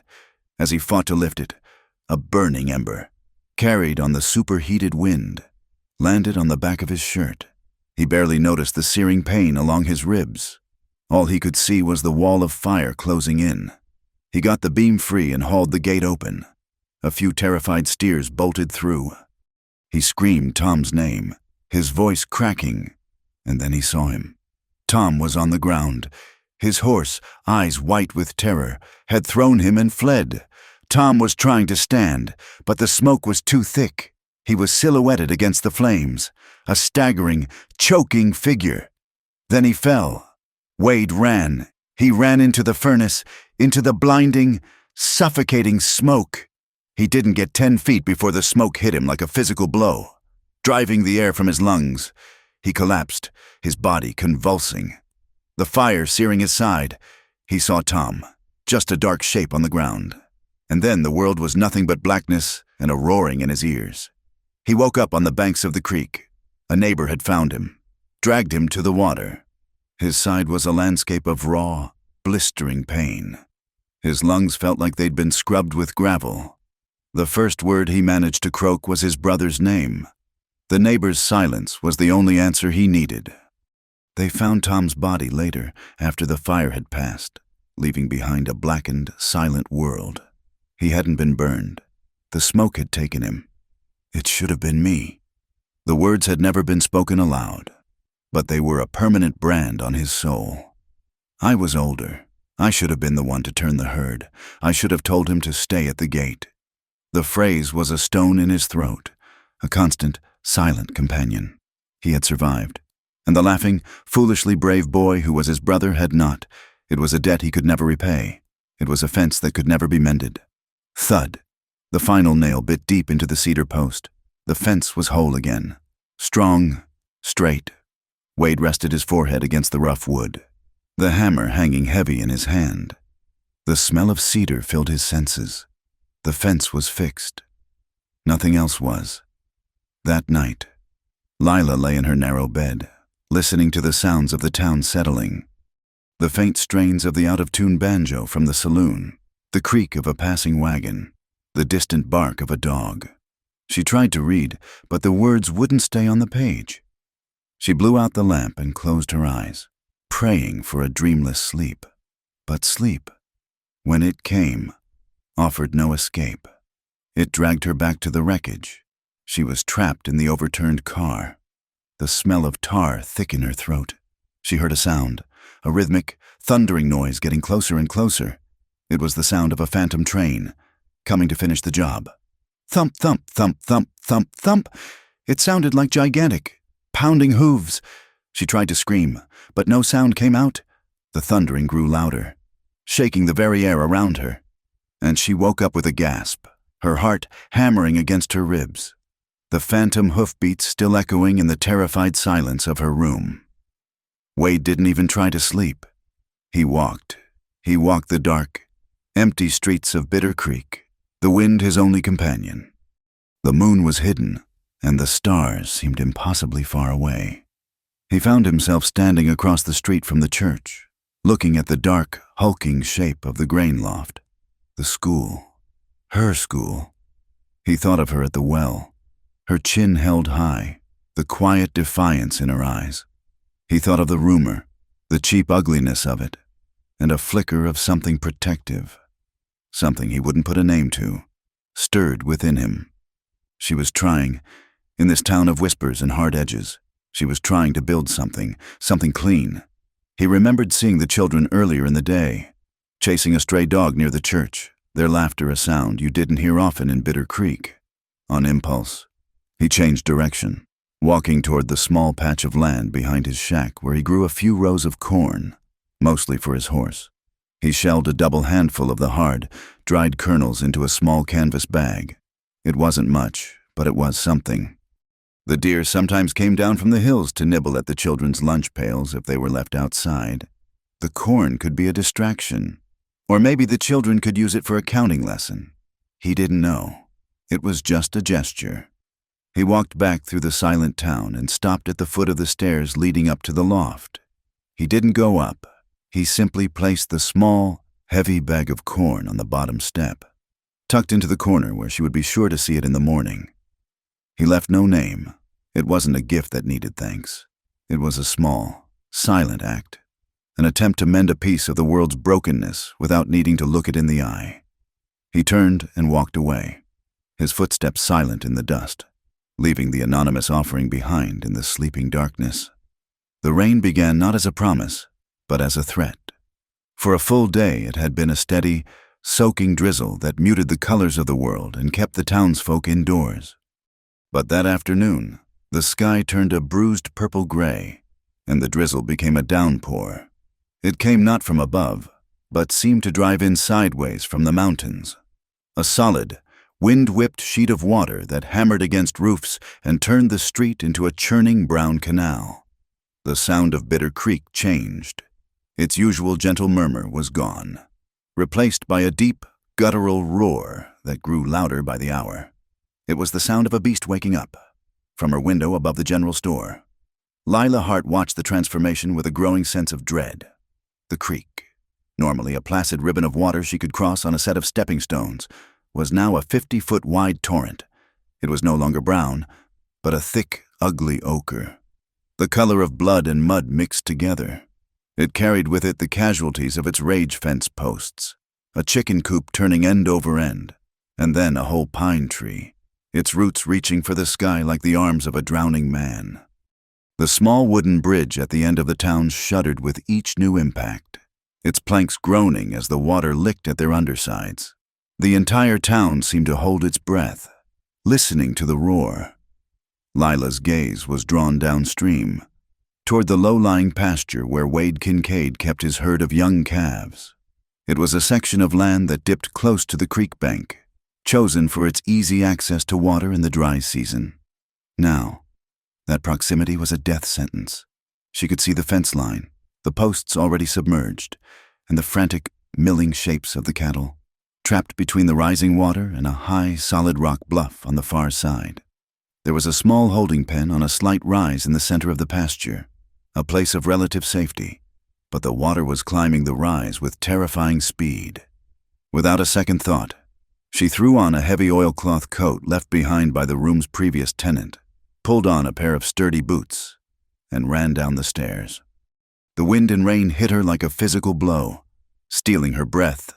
As he fought to lift it, a burning ember, carried on the superheated wind, landed on the back of his shirt. He barely noticed the searing pain along his ribs. All he could see was the wall of fire closing in. He got the beam free and hauled the gate open. A few terrified steers bolted through. He screamed Tom's name, his voice cracking, and then he saw him. Tom was on the ground, His horse, eyes white with terror, had thrown him and fled. Tom was trying to stand, but the smoke was too thick. He was silhouetted against the flames, a staggering, choking figure. Then he fell. Wade ran. He ran into the furnace, into the blinding, suffocating smoke. He didn't get 10 feet before the smoke hit him like a physical blow, driving the air from his lungs. He collapsed, his body convulsing. The fire searing his side. He saw Tom, just a dark shape on the ground. And then the world was nothing but blackness and a roaring in his ears. He woke up on the banks of the creek. A neighbor had found him, dragged him to the water. His side was a landscape of raw, blistering pain. His lungs felt like they'd been scrubbed with gravel. The first word he managed to croak was his brother's name. The neighbor's silence was the only answer he needed. They found Tom's body later, after the fire had passed, leaving behind a blackened, silent world. He hadn't been burned. The smoke had taken him. It should have been me. The words had never been spoken aloud, but they were a permanent brand on his soul. I was older. I should have been the one to turn the herd. I should have told him to stay at the gate. The phrase was a stone in his throat, a constant, silent companion. He had survived. And the laughing, foolishly brave boy who was his brother had not. It was a debt he could never repay. It was a fence that could never be mended. Thud. The final nail bit deep into the cedar post. The fence was whole again. Strong, straight. Wade rested his forehead against the rough wood, the hammer hanging heavy in his hand. The smell of cedar filled his senses. The fence was fixed. Nothing else was. That night, Lila lay in her narrow bed, listening to the sounds of the town settling. The faint strains of the out-of-tune banjo from the saloon, the creak of a passing wagon, the distant bark of a dog. She tried to read, but the words wouldn't stay on the page. She blew out the lamp and closed her eyes, praying for a dreamless sleep. But sleep, when it came, offered no escape. It dragged her back to the wreckage. She was trapped in the overturned car. The smell of tar thick in her throat. She heard a sound, a rhythmic, thundering noise getting closer and closer. It was the sound of a phantom train, coming to finish the job. Thump, thump, thump, thump, thump, thump. It sounded like gigantic, pounding hooves. She tried to scream, but no sound came out. The thundering grew louder, shaking the very air around her. And she woke up with a gasp, her heart hammering against her ribs. The phantom hoofbeats still echoing in the terrified silence of her room. Wade didn't even try to sleep. He walked the dark, empty streets of Bitter Creek, the wind his only companion. The moon was hidden, and the stars seemed impossibly far away. He found himself standing across the street from the church, looking at the dark, hulking shape of the grain loft. The school. Her school. He thought of her at the well. Her chin held high, the quiet defiance in her eyes. He thought of the rumor, the cheap ugliness of it, and a flicker of something protective, something he wouldn't put a name to, stirred within him. She was trying, in this town of whispers and hard edges, she was trying to build something clean. He remembered seeing the children earlier in the day, chasing a stray dog near the church, their laughter a sound you didn't hear often in Bitter Creek. On impulse, he changed direction, walking toward the small patch of land behind his shack where he grew a few rows of corn, mostly for his horse. He shelled a double handful of the hard, dried kernels into a small canvas bag. It wasn't much, but it was something. The deer sometimes came down from the hills to nibble at the children's lunch pails if they were left outside. The corn could be a distraction, or maybe the children could use it for a counting lesson. He didn't know. It was just a gesture. He walked back through the silent town and stopped at the foot of the stairs leading up to the loft. He didn't go up. He simply placed the small, heavy bag of corn on the bottom step, tucked into the corner where she would be sure to see it in the morning. He left no name. It wasn't a gift that needed thanks. It was a small, silent act, an attempt to mend a piece of the world's brokenness without needing to look it in the eye. He turned and walked away, his footsteps silent in the dust, leaving the anonymous offering behind in the sleeping darkness. The rain began not as a promise, but as a threat. For a full day it had been a steady, soaking drizzle that muted the colors of the world and kept the townsfolk indoors. But that afternoon, the sky turned a bruised purple gray, and the drizzle became a downpour. It came not from above, but seemed to drive in sideways from the mountains. A solid, wind-whipped sheet of water that hammered against roofs and turned the street into a churning brown canal. The sound of Bitter Creek changed. Its usual gentle murmur was gone, replaced by a deep, guttural roar that grew louder by the hour. It was the sound of a beast waking up, from her window above the general store. Lila Hart watched the transformation with a growing sense of dread. The creek, normally a placid ribbon of water she could cross on a set of stepping stones, was now a 50-foot-wide torrent. It was no longer brown, but a thick, ugly ochre, the color of blood and mud mixed together. It carried with it the casualties of its rage fence posts, a chicken coop turning end over end, and then a whole pine tree, its roots reaching for the sky like the arms of a drowning man. The small wooden bridge at the end of the town shuddered with each new impact, its planks groaning as the water licked at their undersides. The entire town seemed to hold its breath, listening to the roar. Lila's gaze was drawn downstream, toward the low-lying pasture where Wade Kincaid kept his herd of young calves. It was a section of land that dipped close to the creek bank, chosen for its easy access to water in the dry season. Now, that proximity was a death sentence. She could see the fence line, the posts already submerged, and the frantic, milling shapes of the cattle, trapped between the rising water and a high, solid rock bluff on the far side. There was a small holding pen on a slight rise in the center of the pasture, a place of relative safety, but the water was climbing the rise with terrifying speed. Without a second thought, she threw on a heavy oilcloth coat left behind by the room's previous tenant, pulled on a pair of sturdy boots, and ran down the stairs. The wind and rain hit her like a physical blow, stealing her breath.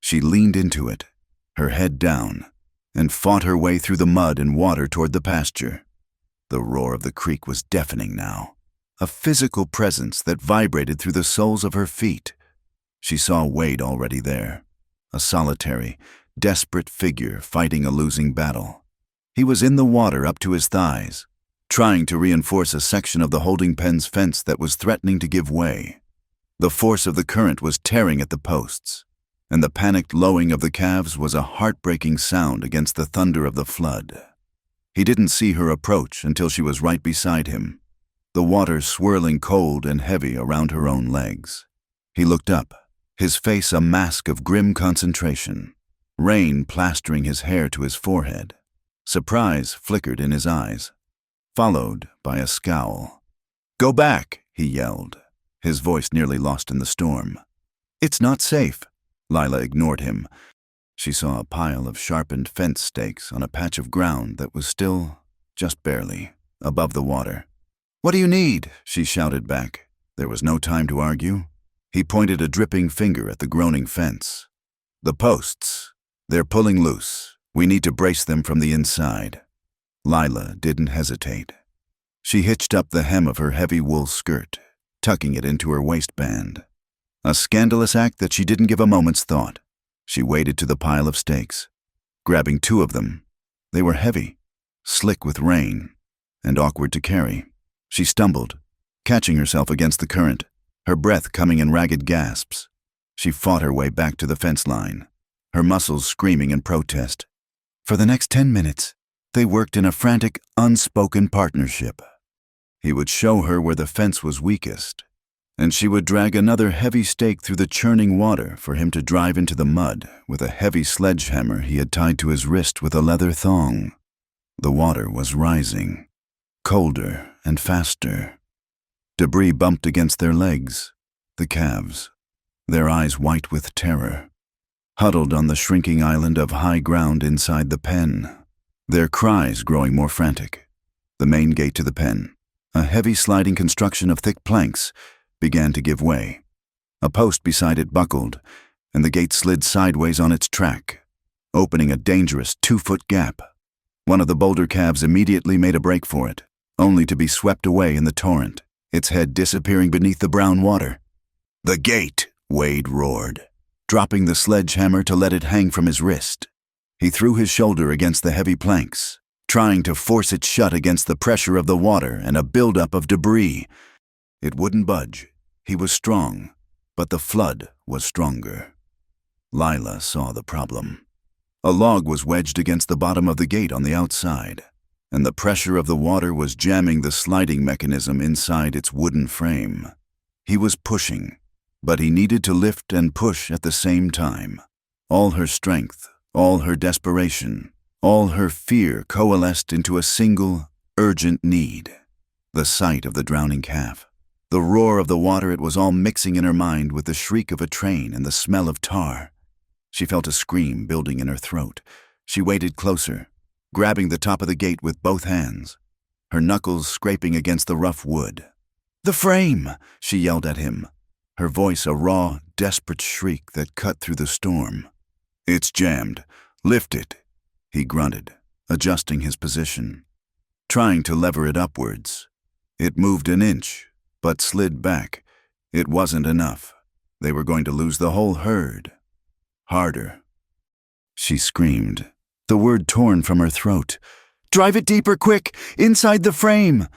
She leaned into it, her head down, and fought her way through the mud and water toward the pasture. The roar of the creek was deafening now, a physical presence that vibrated through the soles of her feet. She saw Wade already there, a solitary, desperate figure fighting a losing battle. He was in the water up to his thighs, trying to reinforce a section of the holding pen's fence that was threatening to give way. The force of the current was tearing at the posts, and the panicked lowing of the calves was a heartbreaking sound against the thunder of the flood. He didn't see her approach until she was right beside him, the water swirling cold and heavy around her own legs. He looked up, his face a mask of grim concentration, rain plastering his hair to his forehead. Surprise flickered in his eyes, followed by a scowl. "Go back," he yelled, his voice nearly lost in the storm. "It's not safe." Lila ignored him. She saw a pile of sharpened fence stakes on a patch of ground that was still, just barely, above the water. "What do you need?" she shouted back. There was no time to argue. He pointed a dripping finger at the groaning fence. "The posts. They're pulling loose. We need to brace them from the inside." Lila didn't hesitate. She hitched up the hem of her heavy wool skirt, tucking it into her waistband. A scandalous act that she didn't give a moment's thought. She waded to the pile of stakes, grabbing two of them. They were heavy, slick with rain, and awkward to carry. She stumbled, catching herself against the current, her breath coming in ragged gasps. She fought her way back to the fence line, her muscles screaming in protest. For the next 10 minutes, they worked in a frantic, unspoken partnership. He would show her where the fence was weakest, and she would drag another heavy stake through the churning water for him to drive into the mud with a heavy sledgehammer he had tied to his wrist with a leather thong. The water was rising, colder and faster. Debris bumped against their legs, the calves, their eyes white with terror, huddled on the shrinking island of high ground inside the pen, their cries growing more frantic. The main gate to the pen, a heavy sliding construction of thick planks, began to give way. A post beside it buckled, and the gate slid sideways on its track, opening a dangerous 2-foot gap. One of the boulder calves immediately made a break for it, only to be swept away in the torrent, its head disappearing beneath the brown water. "The gate!" Wade roared, dropping the sledgehammer to let it hang from his wrist. He threw his shoulder against the heavy planks, trying to force it shut against the pressure of the water and a buildup of debris. It wouldn't budge. He was strong, but the flood was stronger. Lila saw the problem. A log was wedged against the bottom of the gate on the outside, and the pressure of the water was jamming the sliding mechanism inside its wooden frame. He was pushing, but he needed to lift and push at the same time. All her strength, all her desperation, all her fear coalesced into a single, urgent need. The sight of the drowning calf. The roar of the water, it was all mixing in her mind with the shriek of a train and the smell of tar. She felt a scream building in her throat. She waded closer, grabbing the top of the gate with both hands, her knuckles scraping against the rough wood. "The frame!" she yelled at him, her voice a raw, desperate shriek that cut through the storm. "It's jammed. Lift it," he grunted, adjusting his position, trying to lever it upwards. It moved an inch, but slid back. It wasn't enough. They were going to lose the whole herd. "Harder," she screamed, the word torn from her throat. "Drive it deeper, quick! Inside the frame!"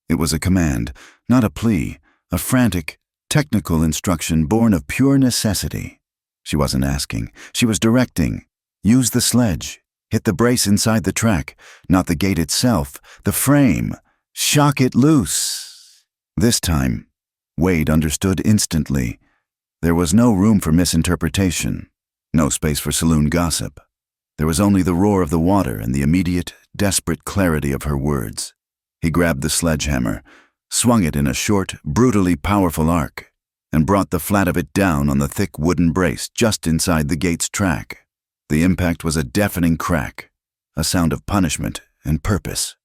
It was a command, not a plea, a frantic, technical instruction born of pure necessity. She wasn't asking, she was directing. Use the sledge. Hit the brace inside the track, not the gate itself, the frame. Shock it loose. This time, Wade understood instantly. There was no room for misinterpretation, no space for saloon gossip. There was only the roar of the water and the immediate, desperate clarity of her words. He grabbed the sledgehammer, swung it in a short, brutally powerful arc, and brought the flat of it down on the thick wooden brace just inside the gate's track. The impact was a deafening crack, a sound of punishment and purpose.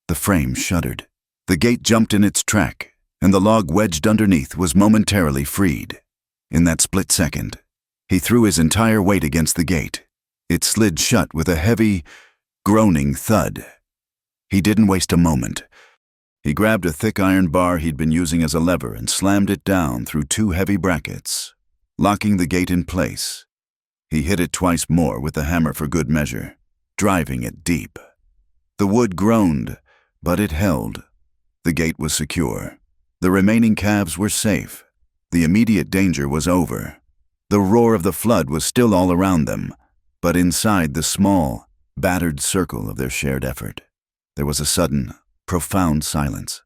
The frame shuddered. The gate jumped in its track, and the log wedged underneath was momentarily freed. In that split second, he threw his entire weight against the gate. It slid shut with a heavy, groaning thud. He didn't waste a moment. He grabbed a thick iron bar he'd been using as a lever and slammed it down through two heavy brackets, locking the gate in place. He hit it twice more with the hammer for good measure, driving it deep. The wood groaned, but it held. The gate was secure. The remaining calves were safe. The immediate danger was over. The roar of the flood was still all around them, but inside the small, battered circle of their shared effort. There was a sudden, profound silence.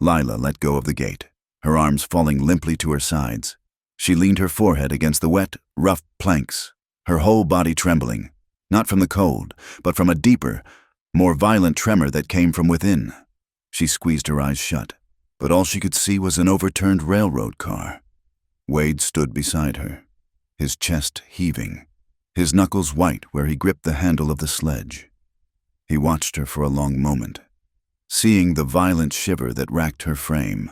Lila let go of the gate, her arms falling limply to her sides. She leaned her forehead against the wet, rough planks, her whole body trembling, not from the cold, but from a deeper, more violent tremor that came from within. She squeezed her eyes shut, but all she could see was an overturned railroad car. Wade stood beside her, his chest heaving, his knuckles white where he gripped the handle of the sledge. He watched her for a long moment, seeing the violent shiver that racked her frame.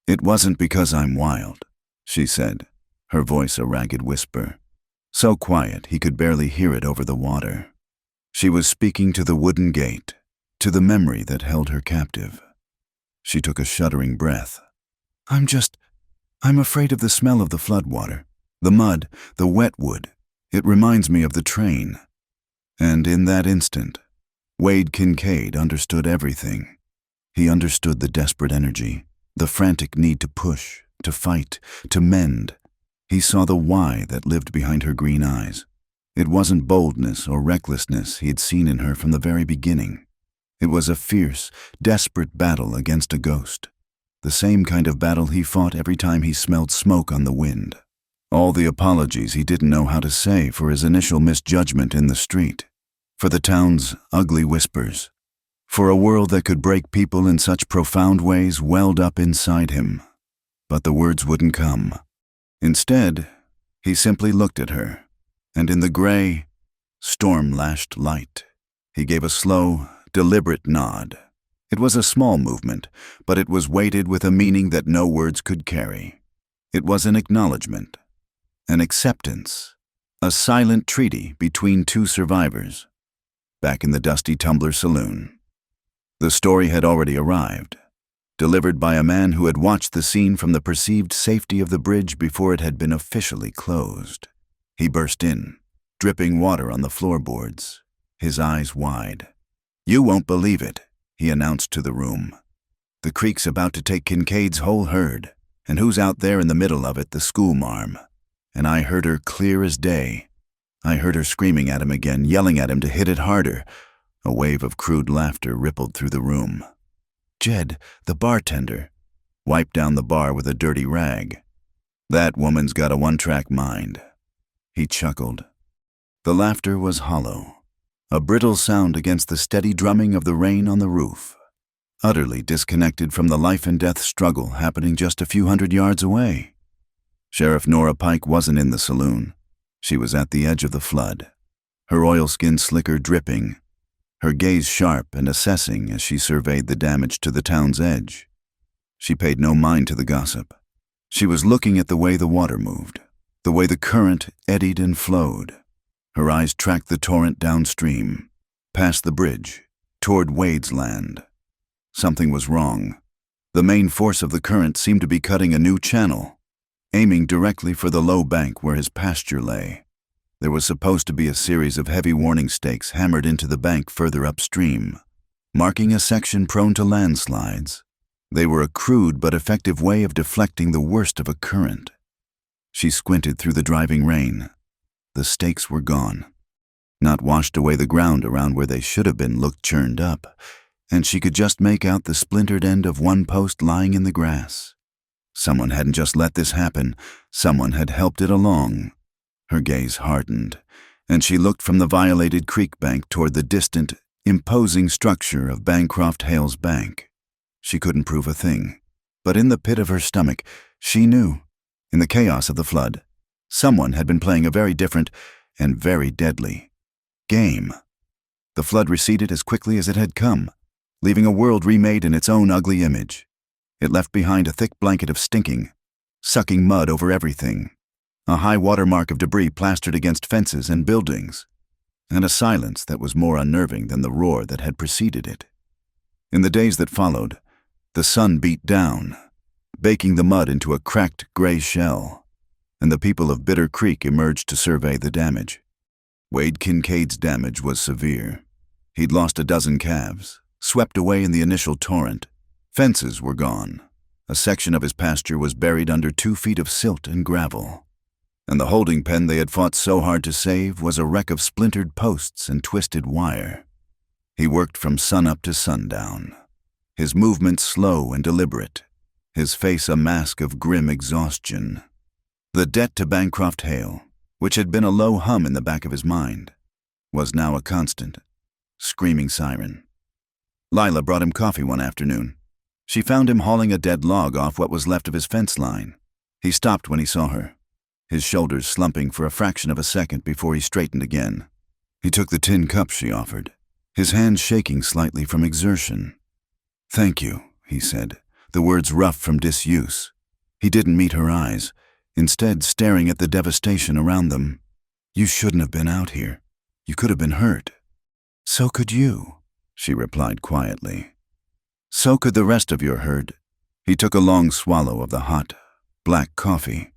"It wasn't because I'm wild," she said, her voice a ragged whisper, so quiet he could barely hear it over the water. She was speaking to the wooden gate, to the memory that held her captive. She took a shuddering breath. I'm afraid of the smell of the floodwater, the mud, the wet wood. It reminds me of the train." And in that instant, Wade Kincaid understood everything. He understood the desperate energy, the frantic need to push, to fight, to mend. He saw the why that lived behind her green eyes. It wasn't boldness or recklessness he had seen in her from the very beginning. It was a fierce, desperate battle against a ghost. The same kind of battle he fought every time he smelled smoke on the wind. All the apologies he didn't know how to say for his initial misjudgment in the street, for the town's ugly whispers, for a world that could break people in such profound ways welled up inside him. But the words wouldn't come. Instead, he simply looked at her, and in the gray, storm-lashed light, he gave a slow, deliberate nod. It was a small movement, but it was weighted with a meaning that no words could carry. It was an acknowledgement, an acceptance, a silent treaty between two survivors, back in the dusty Tumbler saloon. The story had already arrived. delivered by a man who had watched the scene from the perceived safety of the bridge before it had been officially closed. He burst in, dripping water on the floorboards, his eyes wide. "You won't believe it," he announced to the room. "The creek's about to take Kincaid's whole herd, and who's out there in the middle of it? The schoolmarm. And I heard her clear as day. I heard her screaming at him again, yelling at him to hit it harder." A wave of crude laughter rippled through the room. "Jed, the bartender," wiped down the bar with a dirty rag. "That woman's got a one-track mind." He chuckled. The laughter was hollow, a brittle sound against the steady drumming of the rain on the roof, utterly disconnected from the life-and-death struggle happening just a few hundred yards away. Sheriff Nora Pike wasn't in the saloon. She was at the edge of the flood, her oilskin slicker dripping, her gaze sharp and assessing as she surveyed the damage to the town's edge. She paid no mind to the gossip. She was looking at the way the water moved, the way the current eddied and flowed. Her eyes tracked the torrent downstream, past the bridge, toward Wade's land. Something was wrong. The main force of the current seemed to be cutting a new channel, aiming directly for the low bank where his pasture lay. There was supposed to be a series of heavy warning stakes hammered into the bank further upstream, marking a section prone to landslides. They were a crude but effective way of deflecting the worst of a current. She squinted through the driving rain. The stakes were gone. Not washed away, the ground around where they should have been looked churned up, and she could just make out the splintered end of one post lying in the grass. Someone hadn't just let this happen. Someone had helped it along. Her gaze hardened, and she looked from the violated creek bank toward the distant, imposing structure of Bancroft Hale's bank. She couldn't prove a thing, but in the pit of her stomach, she knew, in the chaos of the flood, someone had been playing a very different and very deadly game. The flood receded as quickly as it had come, leaving a world remade in its own ugly image. It left behind a thick blanket of stinking, sucking mud over everything, a high water mark of debris plastered against fences and buildings, and a silence that was more unnerving than the roar that had preceded it. In the days that followed, the sun beat down, baking the mud into a cracked gray shell, and the people of Bitter Creek emerged to survey the damage. Wade Kincaid's damage was severe. He'd lost a dozen calves, swept away in the initial torrent. Fences were gone. A section of his pasture was buried under 2 feet of silt and gravel. And the holding pen they had fought so hard to save was a wreck of splintered posts and twisted wire. He worked from sunup to sundown, his movements slow and deliberate, his face a mask of grim exhaustion. The debt to Bancroft Hale, which had been a low hum in the back of his mind, was now a constant, screaming siren. Lila brought him coffee one afternoon. She found him hauling a dead log off what was left of his fence line. He stopped when he saw her, his shoulders slumping for a fraction of a second before he straightened again. He took the tin cup she offered, his hands shaking slightly from exertion. "Thank you," he said, the words rough from disuse. He didn't meet her eyes, instead staring at the devastation around them. "You shouldn't have been out here. You could have been hurt." "So could you," she replied quietly. "So could the rest of your herd." He took a long swallow of the hot, black coffee.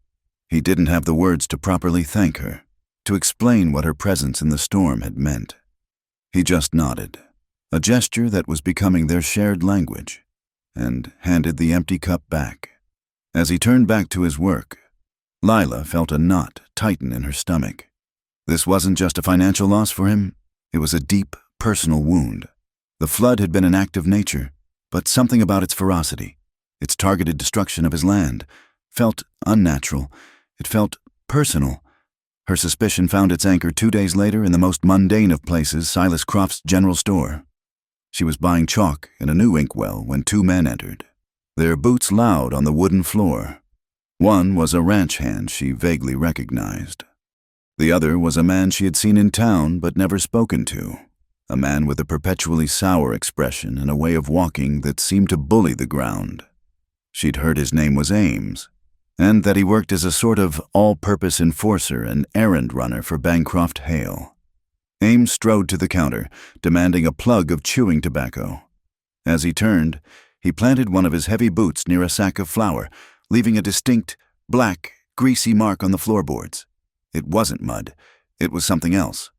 He didn't have the words to properly thank her, to explain what her presence in the storm had meant. He just nodded, a gesture that was becoming their shared language, and handed the empty cup back. As he turned back to his work, Lila felt a knot tighten in her stomach. This wasn't just a financial loss for him, it was a deep, personal wound. The flood had been an act of nature, but something about its ferocity, its targeted destruction of his land, felt unnatural. It felt personal. Her suspicion found its anchor 2 days later in the most mundane of places, Silas Croft's general store. She was buying chalk and a new inkwell when 2 men entered, their boots loud on the wooden floor. One was a ranch hand she vaguely recognized. The other was a man she had seen in town but never spoken to, a man with a perpetually sour expression and a way of walking that seemed to bully the ground. She'd heard his name was Ames, and that he worked as a sort of all-purpose enforcer and errand runner for Bancroft Hale. Ames strode to the counter, demanding a plug of chewing tobacco. As he turned, He planted one of his heavy boots near a sack of flour, leaving a distinct, black, greasy mark on the floorboards. It wasn't mud. It was something else.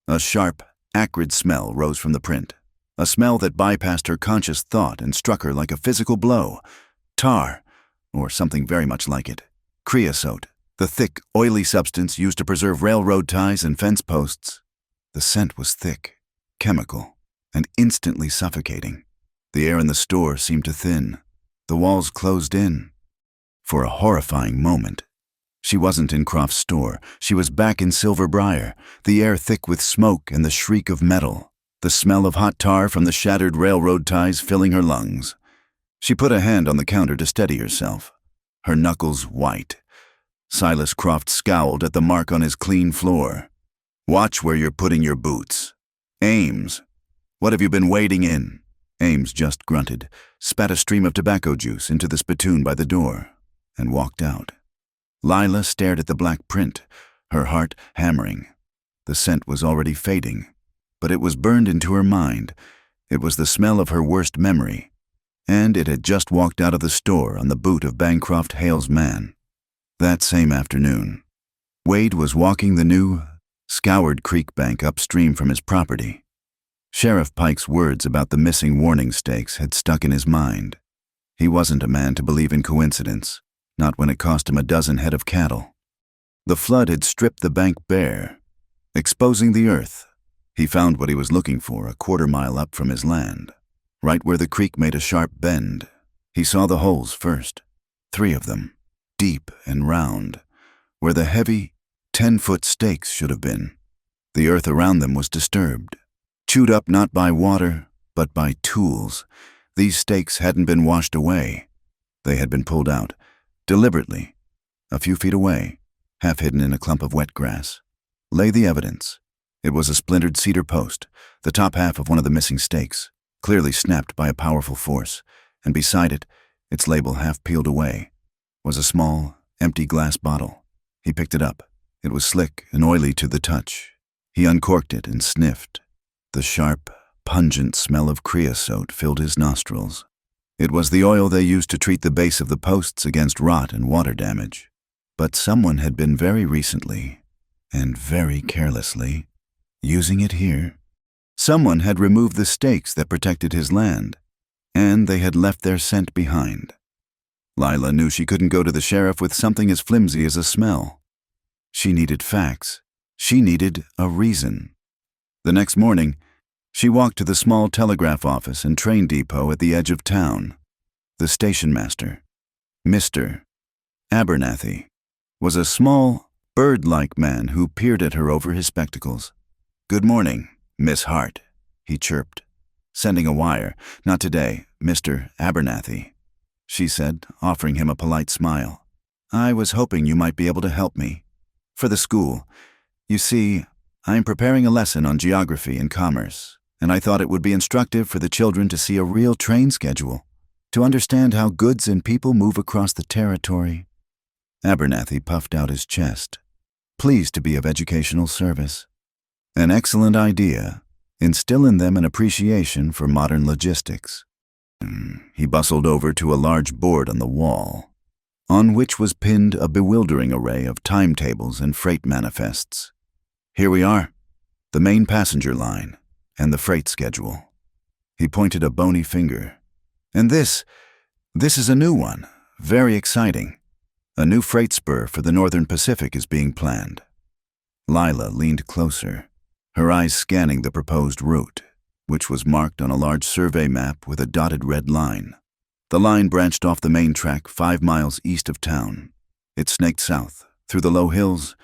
A sharp, acrid smell rose from the print. A smell that bypassed her conscious thought and struck her like a physical blow. Tar, or something very much like it. Creosote, the thick, oily substance used to preserve railroad ties and fence posts. The scent was thick, chemical, and instantly suffocating. The air in the store seemed to thin. The walls closed in. For a horrifying moment, she wasn't in Croft's store. She was back in Silver Briar, the air thick with smoke and the shriek of metal, the smell of hot tar from the shattered railroad ties filling her lungs. She put a hand on the counter to steady herself, her knuckles white. Silas Croft scowled at the mark on his clean floor. "Watch where you're putting your boots. Ames, what have you been wading in?" Ames just grunted, spat a stream of tobacco juice into the spittoon by the door, and walked out. Lila stared at the black print, her heart hammering. The scent was already fading, but it was burned into her mind. It was the smell of her worst memory, and it had just walked out of the store on the boot of Bancroft Hale's man. That same afternoon, Wade was walking the new, scoured creek bank upstream from his property. Sheriff Pike's words about the missing warning stakes had stuck in his mind. He wasn't a man to believe in coincidence, not when it cost him a dozen head of cattle. The flood had stripped the bank bare, exposing the earth. He found what he was looking for a quarter-mile up from his land, right where the creek made a sharp bend. He saw the holes first, 3 of them, deep and round, where the heavy, 10-foot stakes should have been. The earth around them was disturbed, chewed up not by water, but by tools. These stakes hadn't been washed away. They had been pulled out, deliberately. A few feet away, half hidden in a clump of wet grass, lay the evidence. It was a splintered cedar post, the top half of one of the missing stakes, clearly snapped by a powerful force, and beside it, its label half peeled away, was a small, empty glass bottle. He picked it up. It was slick and oily to the touch. He uncorked it and sniffed. The sharp, pungent smell of creosote filled his nostrils. It was the oil they used to treat the base of the posts against rot and water damage. But someone had been very recently, and very carelessly, using it here. Someone had removed the stakes that protected his land, and they had left their scent behind. Lila knew she couldn't go to the sheriff with something as flimsy as a smell. She needed facts. She needed a reason. The next morning, she walked to the small telegraph office and train depot at the edge of town. The station master, Mr. Abernathy, was a small, bird-like man who peered at her over his spectacles. "Good morning, Miss Hart," he chirped. "Sending a wire. Not today, Mr. Abernathy," she said, offering him a polite smile. "I was hoping you might be able to help me. For the school. You see, I am preparing a lesson on geography and commerce, and I thought it would be instructive for the children to see a real train schedule, to understand how goods and people move across the territory." Abernathy puffed out his chest, pleased to be of educational service. An excellent idea. Instill in them an appreciation for modern logistics. He bustled over to a large board on the wall, on which was pinned a bewildering array of timetables and freight manifests. "Here we are, the main passenger line and the freight schedule." He pointed a bony finger. "And this is a new one, very exciting. A new freight spur for the Northern Pacific is being planned." Lila leaned closer, her eyes scanning the proposed route, which was marked on a large survey map with a dotted red line. The line branched off the main track 5 miles east of town. It snaked south, through the low hills,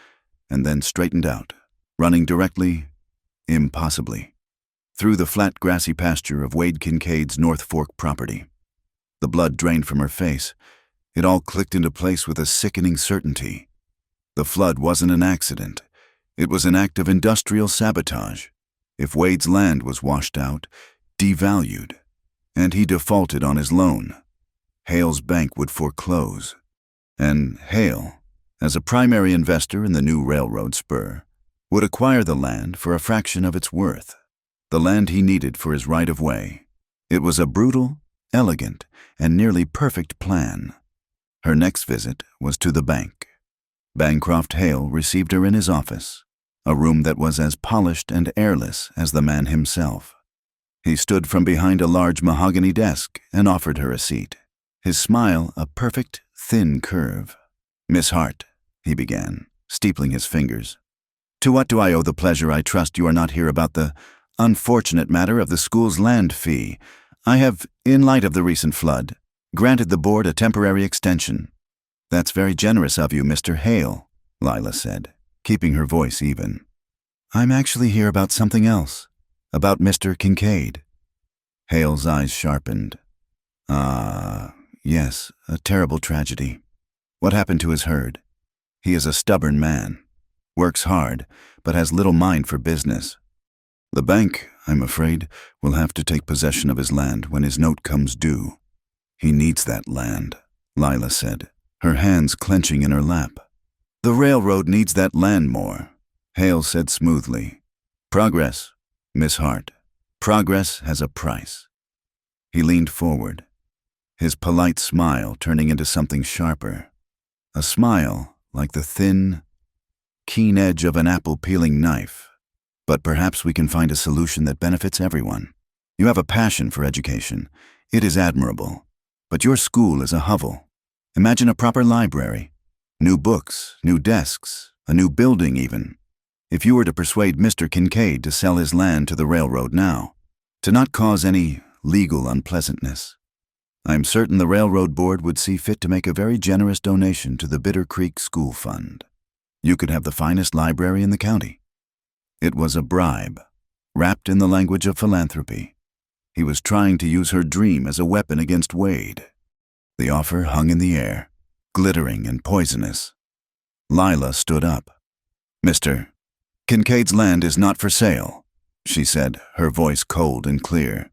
and then straightened out, running directly, impossibly, through the flat grassy pasture of Wade Kincaid's North Fork property. The blood drained from her face. It all clicked into place with a sickening certainty. The flood wasn't an accident. It was an act of industrial sabotage. If Wade's land was washed out, devalued, and he defaulted on his loan, Hale's bank would foreclose. And Hale, as a primary investor in the new railroad spur, would acquire the land for a fraction of its worth, the land he needed for his right-of-way. It was a brutal elegant, and nearly perfect plan. Her next visit was to the bank. Bancroft Hale received her in his office, a room that was as polished and airless as the man himself. He stood from behind a large mahogany desk and offered her a seat, his smile a perfect, thin curve. "Miss Hart," he began, steepling his fingers. "To what do I owe the pleasure? I trust you are not here about the unfortunate matter of the school's land fee. I have, in light of the recent flood, granted the board a temporary extension." "That's very generous of you, Mr. Hale," Lila said, keeping her voice even. "I'm actually here about something else, about Mr. Kincaid." Hale's eyes sharpened. Yes, a terrible tragedy. What happened to his herd? He is a stubborn man, works hard, but has little mind for business. The bank, I'm afraid, will have to take possession of his land when his note comes due." "He needs that land," Lila said, her hands clenching in her lap. "The railroad needs that land more," Hale said smoothly. "Progress, Miss Hart. Progress has a price." He leaned forward, his polite smile turning into something sharper. A smile like the thin, keen edge of an apple-peeling knife. "But perhaps we can find a solution that benefits everyone. You have a passion for education. It is admirable. But your school is a hovel. Imagine a proper library. New books, new desks, a new building even. If you were to persuade Mr. Kincaid to sell his land to the railroad now, to not cause any legal unpleasantness, I'm certain the railroad board would see fit to make a very generous donation to the Bitter Creek School Fund. You could have the finest library in the county." It was a bribe, wrapped in the language of philanthropy. He was trying to use her dream as a weapon against Wade. The offer hung in the air, glittering and poisonous. Lila stood up. "Mr. Kincaid's land is not for sale," she said, her voice cold and clear.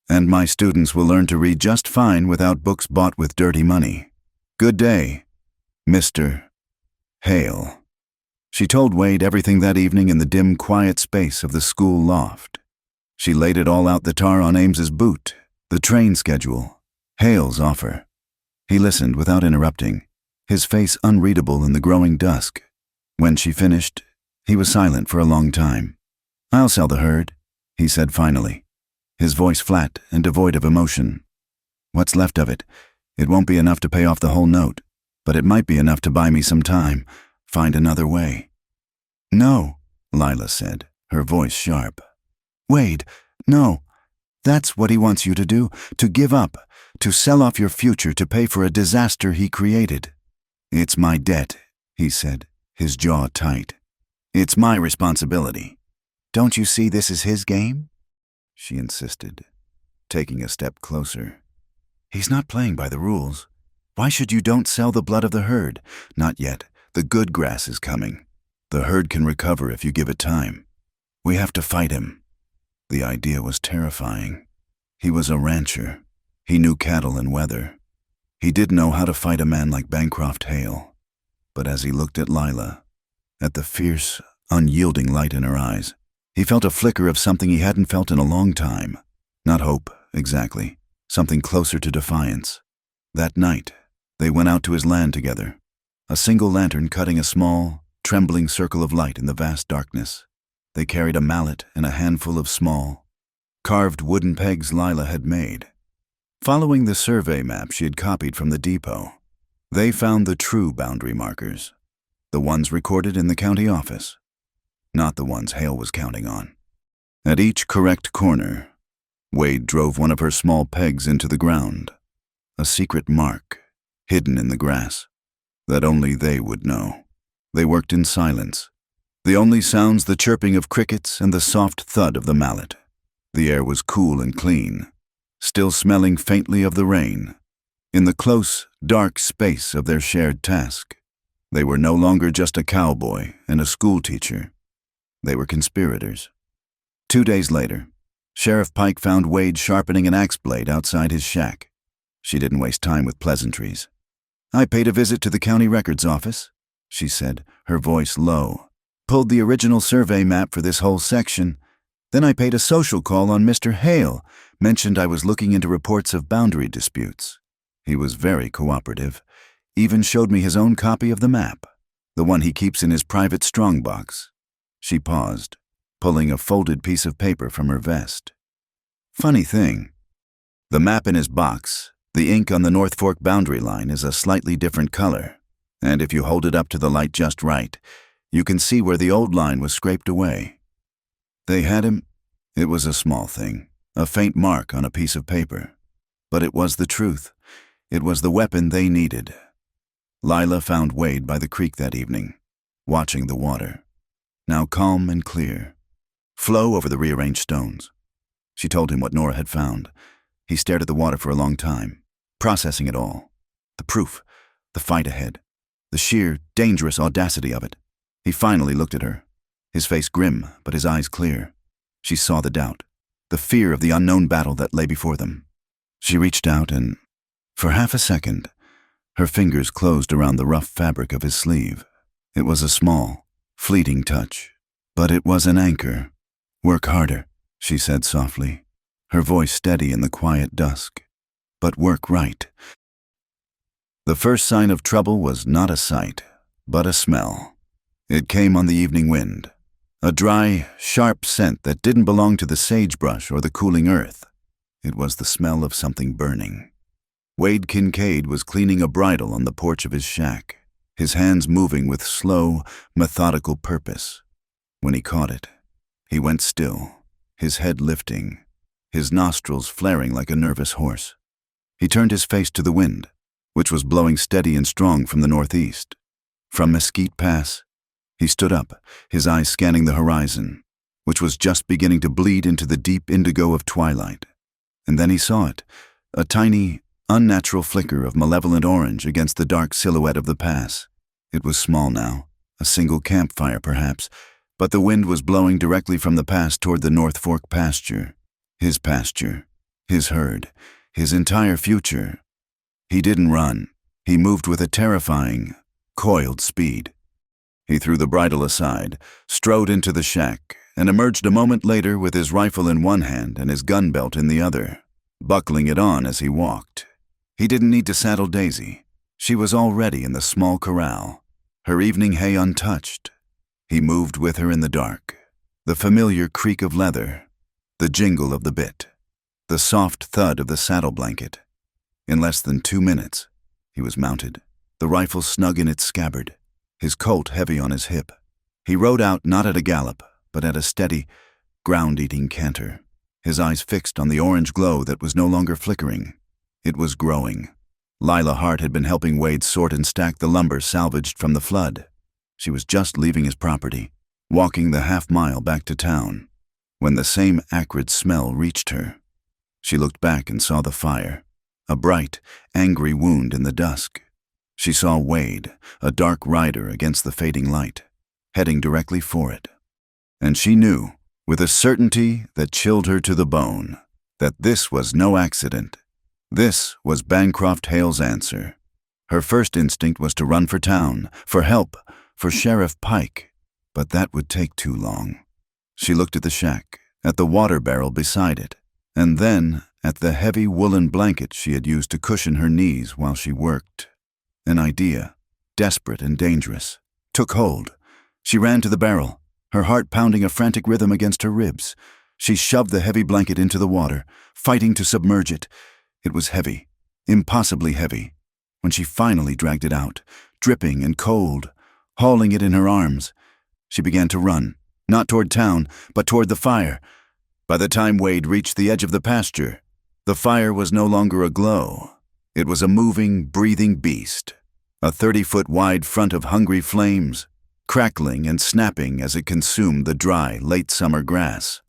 "And my students will learn to read just fine without books bought with dirty money. Good day, Mr. Hale." She told Wade everything that evening in the dim, quiet space of the school loft. She laid it all out, the tar on Ames's boot, the train schedule, Hale's offer. He listened without interrupting, his face unreadable in the growing dusk. When she finished, he was silent for a long time. "I'll sell the herd," he said finally, his voice flat and devoid of emotion. "What's left of it? It won't be enough to pay off the whole note, but it might be enough to buy me some time, find another way." "No," Lila said, her voice sharp. "Wade, no. That's what he wants you to do, to give up, to sell off your future to pay for a disaster he created." "It's my debt," he said, his jaw tight. "It's my responsibility." "Don't you see this is his game?" she insisted, taking a step closer. "He's not playing by the rules. Why should you don't sell the blood of the herd? Not yet. The good grass is coming. The herd can recover if you give it time. We have to fight him." The idea was terrifying. He was a rancher. He knew cattle and weather. He did know how to fight a man like Bancroft Hale. But as he looked at Lila, at the fierce, unyielding light in her eyes, he felt a flicker of something he hadn't felt in a long time. Not hope, exactly. Something closer to defiance. That night, they went out to his land together, a single lantern cutting a small, trembling circle of light in the vast darkness. They carried a mallet and a handful of small, carved wooden pegs Lila had made. Following the survey map she had copied from the depot, they found the true boundary markers, the ones recorded in the county office, not the ones Hale was counting on. At each correct corner, Wade drove one of her small pegs into the ground, a secret mark, hidden in the grass, that only they would know. They worked in silence, the only sounds the chirping of crickets and the soft thud of the mallet. The air was cool and clean, still smelling faintly of the rain. In the close, dark space of their shared task, they were no longer just a cowboy and a schoolteacher. They were conspirators. 2 days later, Sheriff Pike found Wade sharpening an axe blade outside his shack. She didn't waste time with pleasantries. "I paid a visit to the county records office," she said, her voice low. "Pulled the original survey map for this whole section. Then I paid a social call on Mr. Hale, mentioned I was looking into reports of boundary disputes. He was very cooperative, even showed me his own copy of the map, the one he keeps in his private strongbox. She paused, pulling a folded piece of paper from her vest. Funny thing, the map in his box, the ink on the North Fork boundary line is a slightly different color, and if you hold it up to the light just right, you can see where the old line was scraped away. They had him. It was a small thing, a faint mark on a piece of paper. But it was the truth. It was the weapon they needed. Lila found Wade by the creek that evening, watching the water, now calm and clear, flow over the rearranged stones. She told him what Nora had found. He stared at the water for a long time, processing it all. The proof, the fight ahead, the sheer, dangerous audacity of it. He finally looked at her, his face grim, but his eyes clear. She saw the doubt, the fear of the unknown battle that lay before them. She reached out and, for half a second, her fingers closed around the rough fabric of his sleeve. It was a small, fleeting touch, but it was an anchor. "Work harder," she said softly, her voice steady in the quiet dusk. "But work right." The first sign of trouble was not a sight, but a smell. It came on the evening wind, a dry, sharp scent that didn't belong to the sagebrush or the cooling earth. It was the smell of something burning. Wade Kincaid was cleaning a bridle on the porch of his shack, his hands moving with slow, methodical purpose. When he caught it, he went still, his head lifting, his nostrils flaring like a nervous horse. He turned his face to the wind, which was blowing steady and strong from the northeast. From Mesquite Pass, he stood up, his eyes scanning the horizon, which was just beginning to bleed into the deep indigo of twilight. And then he saw it, a tiny, unnatural flicker of malevolent orange against the dark silhouette of the pass. It was small now, a single campfire perhaps, but the wind was blowing directly from the pass toward the North Fork pasture, his herd, his entire future. He didn't run. He moved with a terrifying, coiled speed. He threw the bridle aside, strode into the shack, and emerged a moment later with his rifle in one hand and his gun belt in the other, buckling it on as he walked. He didn't need to saddle Daisy. She was already in the small corral, her evening hay untouched. He moved with her in the dark, the familiar creak of leather, the jingle of the bit, the soft thud of the saddle blanket. In less than 2 minutes, he was mounted, the rifle snug in its scabbard, his Colt heavy on his hip. He rode out not at a gallop, but at a steady, ground-eating canter, his eyes fixed on the orange glow that was no longer flickering. It was growing. Lila Hart had been helping Wade sort and stack the lumber salvaged from the flood. She was just leaving his property, walking the half-mile back to town, when the same acrid smell reached her. She looked back and saw the fire, a bright, angry wound in the dusk. She saw Wade, a dark rider against the fading light, heading directly for it. And she knew, with a certainty that chilled her to the bone, that this was no accident. This was Bancroft Hale's answer. Her first instinct was to run for town, for help, for Sheriff Pike, but that would take too long. She looked at the shack, at the water barrel beside it, and then at the heavy woolen blanket she had used to cushion her knees while she worked. An idea, desperate and dangerous, took hold. She ran to the barrel, her heart pounding a frantic rhythm against her ribs. She shoved the heavy blanket into the water, fighting to submerge it. It was heavy, impossibly heavy. When she finally dragged it out, dripping and cold, hauling it in her arms, she began to run, not toward town, but toward the fire. By the time Wade reached the edge of the pasture, the fire was no longer aglow. It was a moving, breathing beast, a 30-foot wide front of hungry flames, crackling and snapping as it consumed the dry, late-summer grass.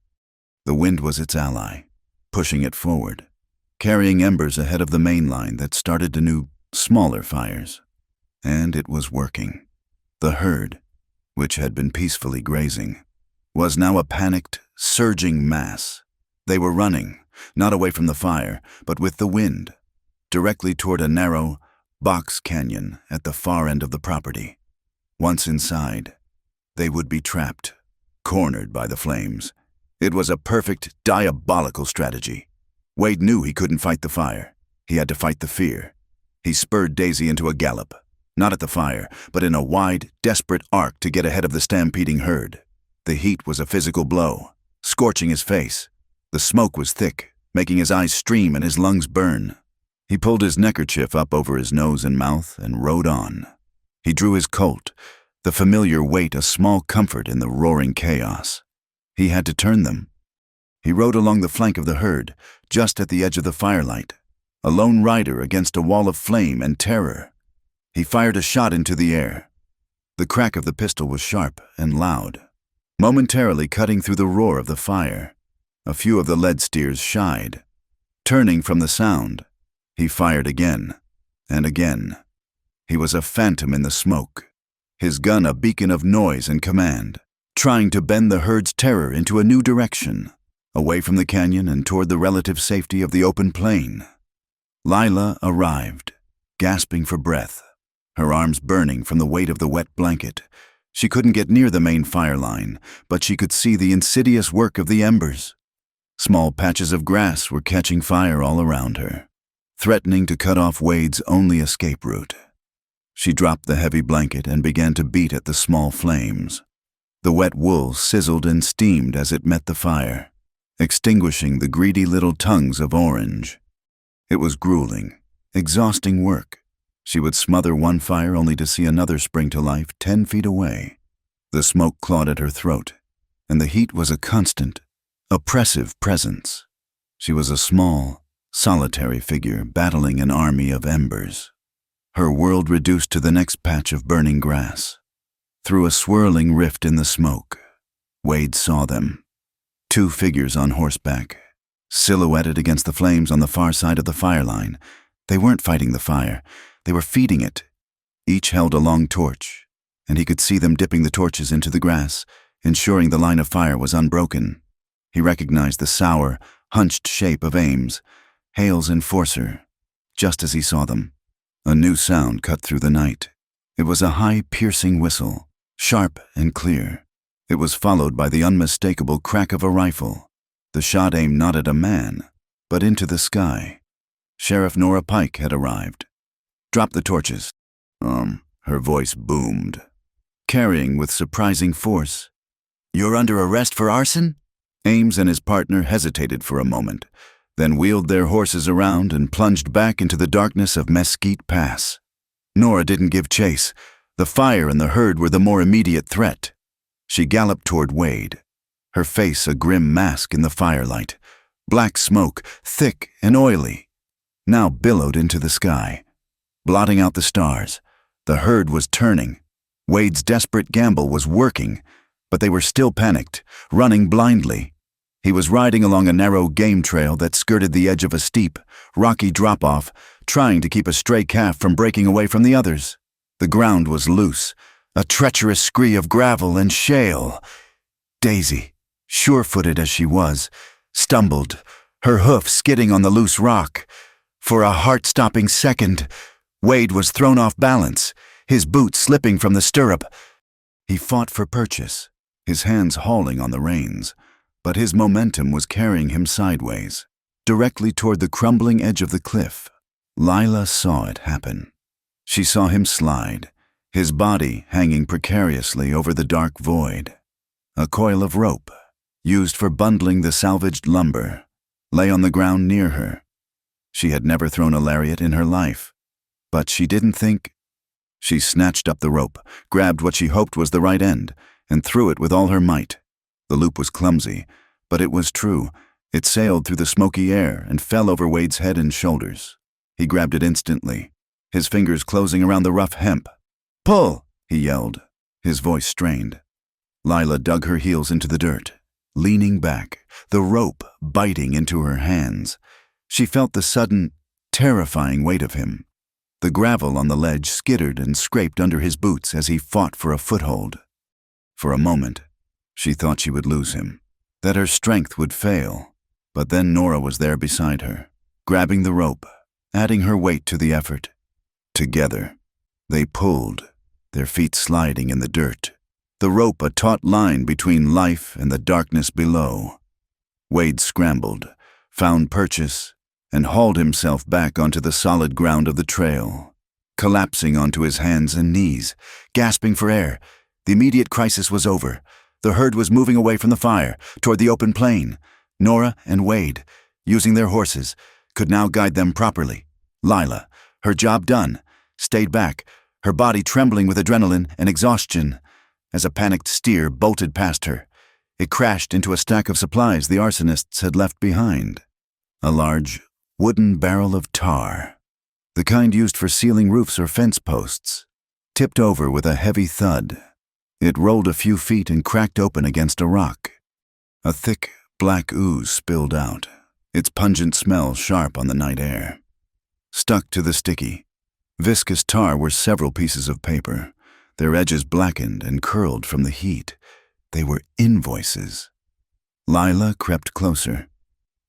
The wind was its ally, pushing it forward, carrying embers ahead of the main line that started anew smaller fires. And it was working. The herd, which had been peacefully grazing, was now a panicked, surging mass. They were running, not away from the fire, but with the wind, directly toward a narrow, box canyon at the far end of the property. Once inside, they would be trapped, cornered by the flames. It was a perfect, diabolical strategy. Wade knew he couldn't fight the fire. He had to fight the fear. He spurred Daisy into a gallop, not at the fire, but in a wide, desperate arc to get ahead of the stampeding herd. The heat was a physical blow, scorching his face. The smoke was thick, making his eyes stream and his lungs burn. He pulled his neckerchief up over his nose and mouth and rode on. He drew his Colt, the familiar weight a small comfort in the roaring chaos. He had to turn them. He rode along the flank of the herd, just at the edge of the firelight, a lone rider against a wall of flame and terror. He fired a shot into the air. The crack of the pistol was sharp and loud, momentarily cutting through the roar of the fire. A few of the lead steers shied. Turning from the sound, he fired again and again. He was a phantom in the smoke, his gun a beacon of noise and command, trying to bend the herd's terror into a new direction, away from the canyon and toward the relative safety of the open plain. Lila arrived, gasping for breath, her arms burning from the weight of the wet blanket. She couldn't get near the main fire line, but she could see the insidious work of the embers. Small patches of grass were catching fire all around her, threatening to cut off Wade's only escape route. She dropped the heavy blanket and began to beat at the small flames. The wet wool sizzled and steamed as it met the fire, extinguishing the greedy little tongues of orange. It was grueling, exhausting work. She would smother one fire only to see another spring to life 10 feet away. The smoke clawed at her throat, and the heat was a constant, oppressive presence. She was a small, solitary figure battling an army of embers, her world reduced to the next patch of burning grass. Through a swirling rift in the smoke, Wade saw them. 2 figures on horseback, silhouetted against the flames on the far side of the fire line. They weren't fighting the fire, they were feeding it. Each held a long torch, and he could see them dipping the torches into the grass, ensuring the line of fire was unbroken. He recognized the sour, hunched shape of Ames, Hale's enforcer, just as he saw them. A new sound cut through the night. It was a high, piercing whistle, sharp and clear. It was followed by the unmistakable crack of a rifle. The shot aimed not at a man, but into the sky. Sheriff Nora Pike had arrived. "Drop the torches." Her voice boomed, carrying with surprising force. "You're under arrest for arson?" Ames and his partner hesitated for a moment, then wheeled their horses around and plunged back into the darkness of Mesquite Pass. Nora didn't give chase. The fire and the herd were the more immediate threat. She galloped toward Wade, her face a grim mask in the firelight. Black smoke, thick and oily, now billowed into the sky, blotting out the stars. The herd was turning. Wade's desperate gamble was working, but they were still panicked, running blindly. He was riding along a narrow game trail that skirted the edge of a steep, rocky drop-off, trying to keep a stray calf from breaking away from the others. The ground was loose, a treacherous scree of gravel and shale. Daisy, sure-footed as she was, stumbled, her hoof skidding on the loose rock. For a heart-stopping second, Wade was thrown off balance, his boot slipping from the stirrup. He fought for purchase, his hands hauling on the reins, but his momentum was carrying him sideways, directly toward the crumbling edge of the cliff. Lila saw it happen. She saw him slide, his body hanging precariously over the dark void. A coil of rope, used for bundling the salvaged lumber, lay on the ground near her. She had never thrown a lariat in her life, but she didn't think. She snatched up the rope, grabbed what she hoped was the right end, and threw it with all her might. The loop was clumsy, but it was true. It sailed through the smoky air and fell over Wade's head and shoulders. He grabbed it instantly, his fingers closing around the rough hemp. "Pull!" he yelled, his voice strained. Lila dug her heels into the dirt, leaning back, the rope biting into her hands. She felt the sudden, terrifying weight of him. The gravel on the ledge skittered and scraped under his boots as he fought for a foothold. For a moment, she thought she would lose him, that her strength would fail. But then Nora was there beside her, grabbing the rope, adding her weight to the effort. Together, they pulled, their feet sliding in the dirt, the rope a taut line between life and the darkness below. Wade scrambled, found purchase, and hauled himself back onto the solid ground of the trail, collapsing onto his hands and knees, gasping for air. The immediate crisis was over. The herd was moving away from the fire, toward the open plain. Nora and Wade, using their horses, could now guide them properly. Lila, her job done, stayed back, her body trembling with adrenaline and exhaustion, as a panicked steer bolted past her. It crashed into a stack of supplies the arsonists had left behind. A large, wooden barrel of tar, the kind used for sealing roofs or fence posts, tipped over with a heavy thud. It rolled a few feet and cracked open against a rock. A thick, black ooze spilled out, its pungent smell sharp on the night air. Stuck to the sticky, viscous tar were several pieces of paper, their edges blackened and curled from the heat. They were invoices. Lila crept closer,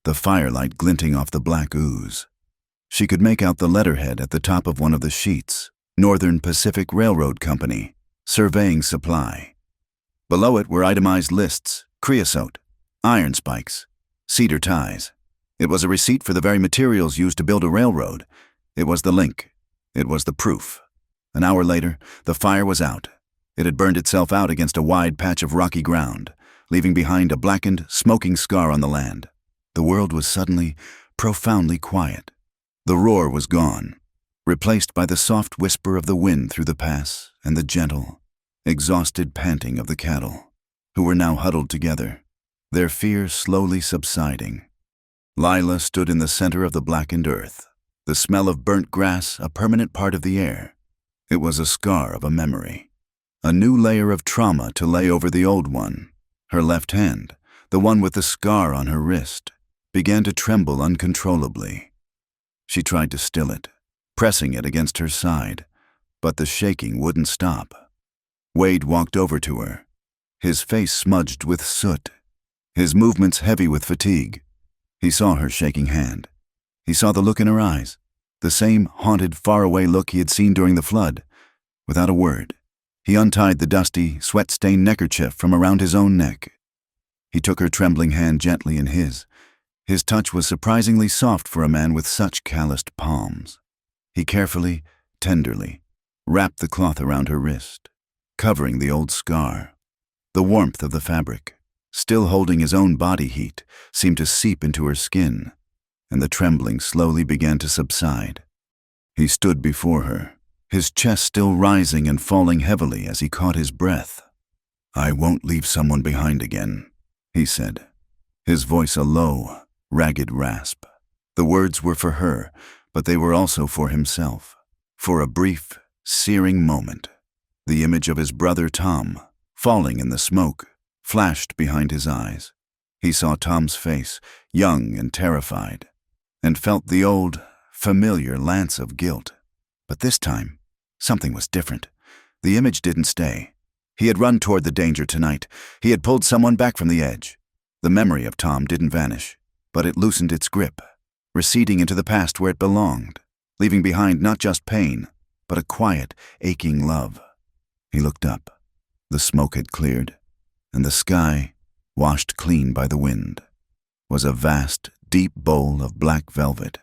the firelight glinting off the black ooze. She could make out the letterhead at the top of one of the sheets, Northern Pacific Railroad Company, Surveying Supply. Below it were itemized lists: creosote, iron spikes, cedar ties. It was a receipt for the very materials used to build a railroad. It was the link. It was the proof. An hour later, the fire was out. It had burned itself out against a wide patch of rocky ground, leaving behind a blackened, smoking scar on the land. The world was suddenly, profoundly quiet. The roar was gone, replaced by the soft whisper of the wind through the pass and the gentle, exhausted panting of the cattle, who were now huddled together, their fear slowly subsiding. Lila stood in the center of the blackened earth, the smell of burnt grass a permanent part of the air. It was a scar of a memory, a new layer of trauma to lay over the old one. Her left hand, the one with the scar on her wrist, began to tremble uncontrollably. She tried to still it, pressing it against her side, but the shaking wouldn't stop. Wade walked over to her, his face smudged with soot, his movements heavy with fatigue. He saw her shaking hand. He saw the look in her eyes, the same haunted, faraway look he had seen during the flood. Without a word, he untied the dusty, sweat-stained neckerchief from around his own neck. He took her trembling hand gently in his. His touch was surprisingly soft for a man with such calloused palms. He carefully, tenderly, wrapped the cloth around her wrist, covering the old scar. The warmth of the fabric, still holding his own body heat, seemed to seep into her skin, and the trembling slowly began to subside. He stood before her, his chest still rising and falling heavily as he caught his breath. "I won't leave someone behind again," he said, his voice a low, ragged rasp. The words were for her, but they were also for himself. For a brief, searing moment, the image of his brother Tom, falling in the smoke, flashed behind his eyes. He saw Tom's face, young and terrified, and felt the old, familiar lance of guilt. But this time, something was different. The image didn't stay. He had run toward the danger tonight. He had pulled someone back from the edge. The memory of Tom didn't vanish, but it loosened its grip, receding into the past where it belonged, leaving behind not just pain, but a quiet, aching love. He looked up. The smoke had cleared, and the sky, washed clean by the wind, was a vast, deep bowl of black velvet.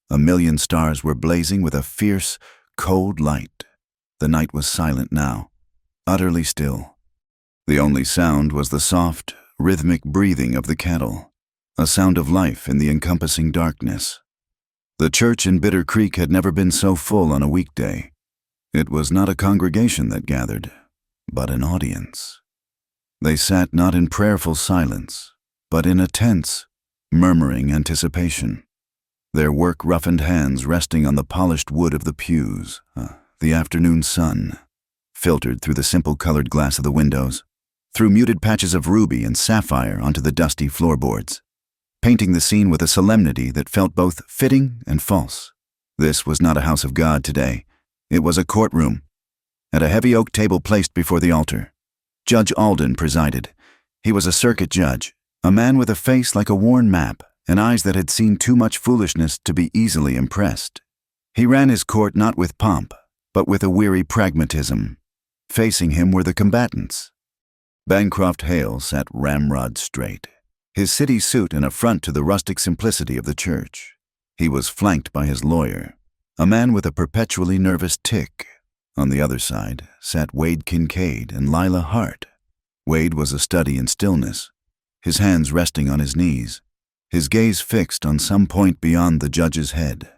A million stars were blazing with a fierce, cold light. The night was silent now, utterly still. The only sound was the soft, rhythmic breathing of the cattle, a sound of life in the encompassing darkness. The church in Bitter Creek had never been so full on a weekday. It was not a congregation that gathered, but an audience. They sat not in prayerful silence, but in a tense, murmuring anticipation, their work-roughened hands resting on the polished wood of the pews. The afternoon sun filtered through the simple-colored glass of the windows, through muted patches of ruby and sapphire onto the dusty floorboards, painting the scene with a solemnity that felt both fitting and false. This was not a house of God today. It was a courtroom. At a heavy oak table placed before the altar, Judge Alden presided. He was a circuit judge, a man with a face like a worn map and eyes that had seen too much foolishness to be easily impressed. He ran his court not with pomp, but with a weary pragmatism. Facing him were the combatants. Bancroft Hale sat ramrod straight, his city suit an affront to the rustic simplicity of the church. He was flanked by his lawyer, a man with a perpetually nervous tic. On the other side sat Wade Kincaid and Lila Hart. Wade was a study in stillness, his hands resting on his knees, his gaze fixed on some point beyond the judge's head.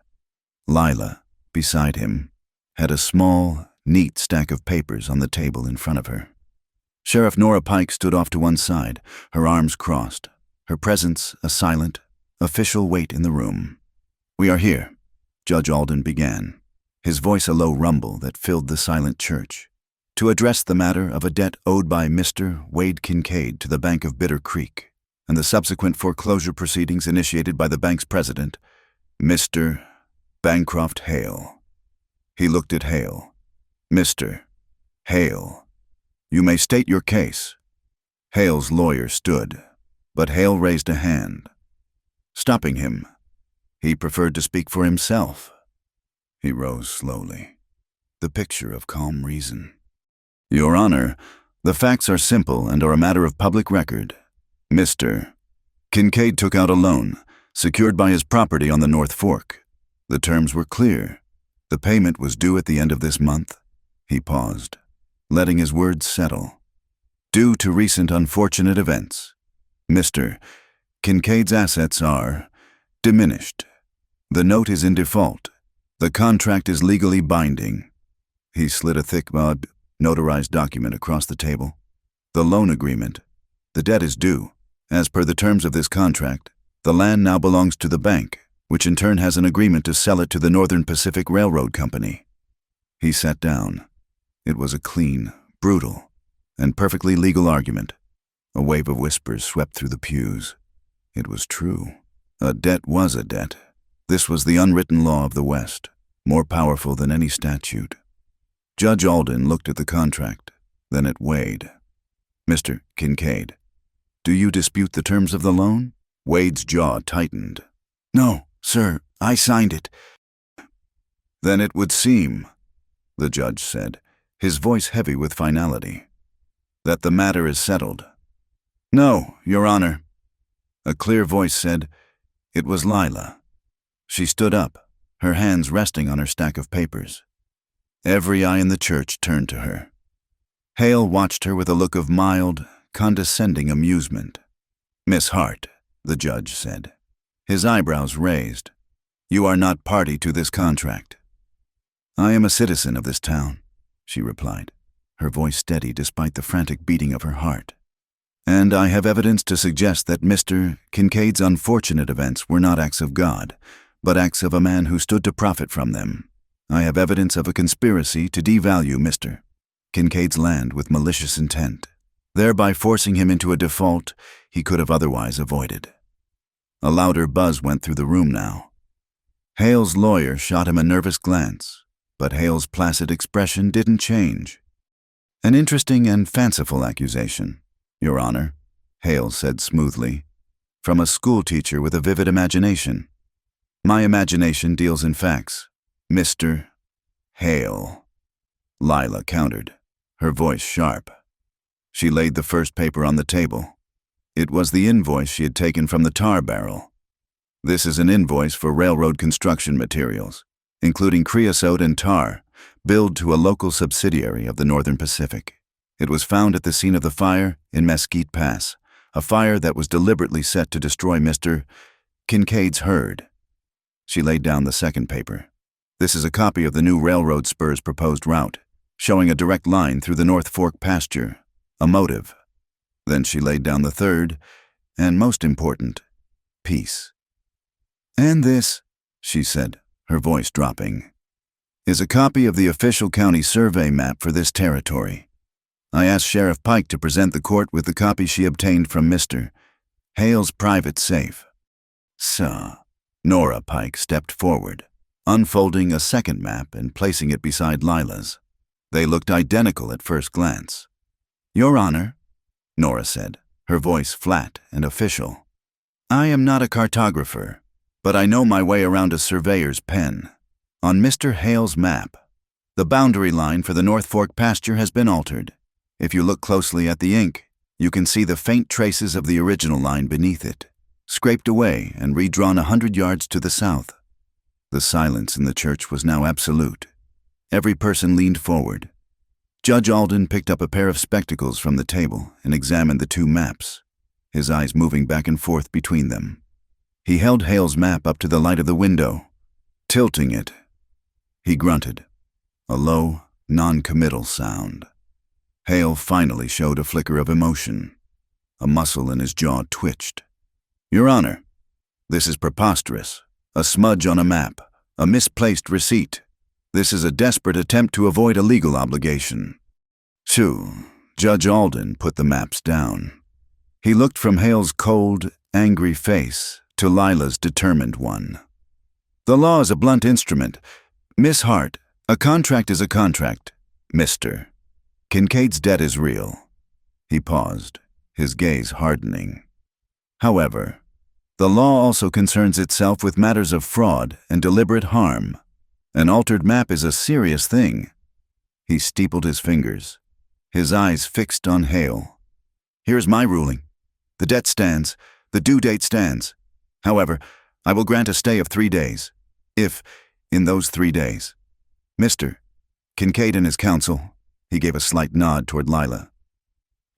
Lila, beside him, had a small, neat stack of papers on the table in front of her. Sheriff Nora Pike stood off to one side, her arms crossed, her presence a silent, official weight in the room. "We are here," Judge Alden began, his voice a low rumble that filled the silent church, "to address the matter of a debt owed by Mr. Wade Kincaid to the Bank of Bitter Creek, and the subsequent foreclosure proceedings initiated by the bank's president, Mr. Bancroft Hale." He looked at Hale. "Mr. Hale, you may state your case." Hale's lawyer stood, but Hale raised a hand, stopping him. He preferred to speak for himself. He rose slowly, the picture of calm reason. "Your Honor, the facts are simple and are a matter of public record. Mr. Kincaid took out a loan, secured by his property on the North Fork. The terms were clear. The payment was due at the end of this month." He paused, letting his words settle. "Due to recent unfortunate events, Mr. Kincaid's assets are diminished. The note is in default. The contract is legally binding." He slid a thick, notarized document across the table. "The loan agreement. The debt is due. As per the terms of this contract, the land now belongs to the bank, which in turn has an agreement to sell it to the Northern Pacific Railroad Company." He sat down. It was a clean, brutal, and perfectly legal argument. A wave of whispers swept through the pews. It was true. A debt was a debt. This was the unwritten law of the West, more powerful than any statute. Judge Alden looked at the contract, then at Wade. "Mr. Kincaid, do you dispute the terms of the loan?" Wade's jaw tightened. "No, sir, I signed it." "Then it would seem," the judge said, his voice heavy with finality, "that the matter is settled." "No, Your Honor." A clear voice said. It was Lila. She stood up, her hands resting on her stack of papers. Every eye in the church turned to her. Hale watched her with a look of mild, condescending amusement. "Miss Hart," the judge said, his eyebrows raised, "you are not party to this contract." "I am a citizen of this town," she replied, her voice steady despite the frantic beating of her heart. "And I have evidence to suggest that Mr. Kincaid's unfortunate events were not acts of God, but acts of a man who stood to profit from them. I have evidence of a conspiracy to devalue Mr. Kincaid's land with malicious intent, thereby forcing him into a default he could have otherwise avoided." A louder buzz went through the room now. Hale's lawyer shot him a nervous glance, but Hale's placid expression didn't change. "An interesting and fanciful accusation, Your Honor," Hale said smoothly, "from a schoolteacher with a vivid imagination. My imagination deals in facts, Mr. Hale." Lila countered, her voice sharp. She laid the first paper on the table. It was the invoice she had taken from the tar barrel. "This is an invoice for railroad construction materials, including creosote and tar, billed to a local subsidiary of the Northern Pacific. It was found at the scene of the fire in Mesquite Pass, a fire that was deliberately set to destroy Mr. Kincaid's herd." She laid down the second paper. "This is a copy of the new railroad spur's proposed route, showing a direct line through the North Fork pasture, a motive." Then she laid down the third, and most important, piece. "And this," she said, her voice dropping, "is a copy of the official county survey map for this territory. I asked Sheriff Pike to present the court with the copy she obtained from Mr. Hale's private safe." "Sir." Nora Pike stepped forward, unfolding a second map and placing it beside Lila's. They looked identical at first glance. "Your Honor," Nora said, her voice flat and official, "I am not a cartographer, but I know my way around a surveyor's pen. On Mr. Hale's map, the boundary line for the North Fork pasture has been altered. If you look closely at the ink, You can see the faint traces of the original line beneath it, scraped away and redrawn 100 yards to the south. The silence in the church was now absolute. Every person leaned forward. Judge Alden picked up a pair of spectacles from the table and examined the two maps, his eyes moving back and forth between them. He held Hale's map up to the light of the window, tilting it. He grunted, a low, non-committal sound. Hale finally showed a flicker of emotion. A muscle in his jaw twitched. "Your Honor, this is preposterous. A smudge on a map, a misplaced receipt. This is a desperate attempt to avoid a legal obligation." Shoo. Judge Alden put the maps down. He looked from Hale's cold, angry face to Lila's determined one. "The law is a blunt instrument. Miss Hart, a contract is a contract, Mr. Kincaid's debt is real." He paused, his gaze hardening. "However, the law also concerns itself with matters of fraud and deliberate harm. An altered map is a serious thing." He steepled his fingers, his eyes fixed on Hale. "Here's my ruling. The debt stands, the due date stands. However, I will grant a stay of 3 days, if, in those 3 days, Mr. Kincaid and his counsel," he gave a slight nod toward Lila,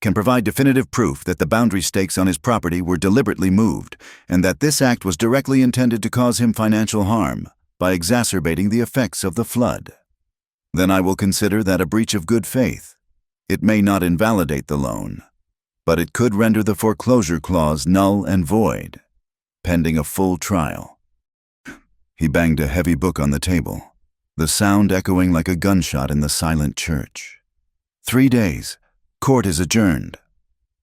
"can provide definitive proof that the boundary stakes on his property were deliberately moved and that this act was directly intended to cause him financial harm by exacerbating the effects of the flood. Then I will consider that a breach of good faith. It may not invalidate the loan, but it could render the foreclosure clause null and void, pending a full trial." He banged a heavy book on the table, the sound echoing like a gunshot in the silent church. 3 days. Court is adjourned."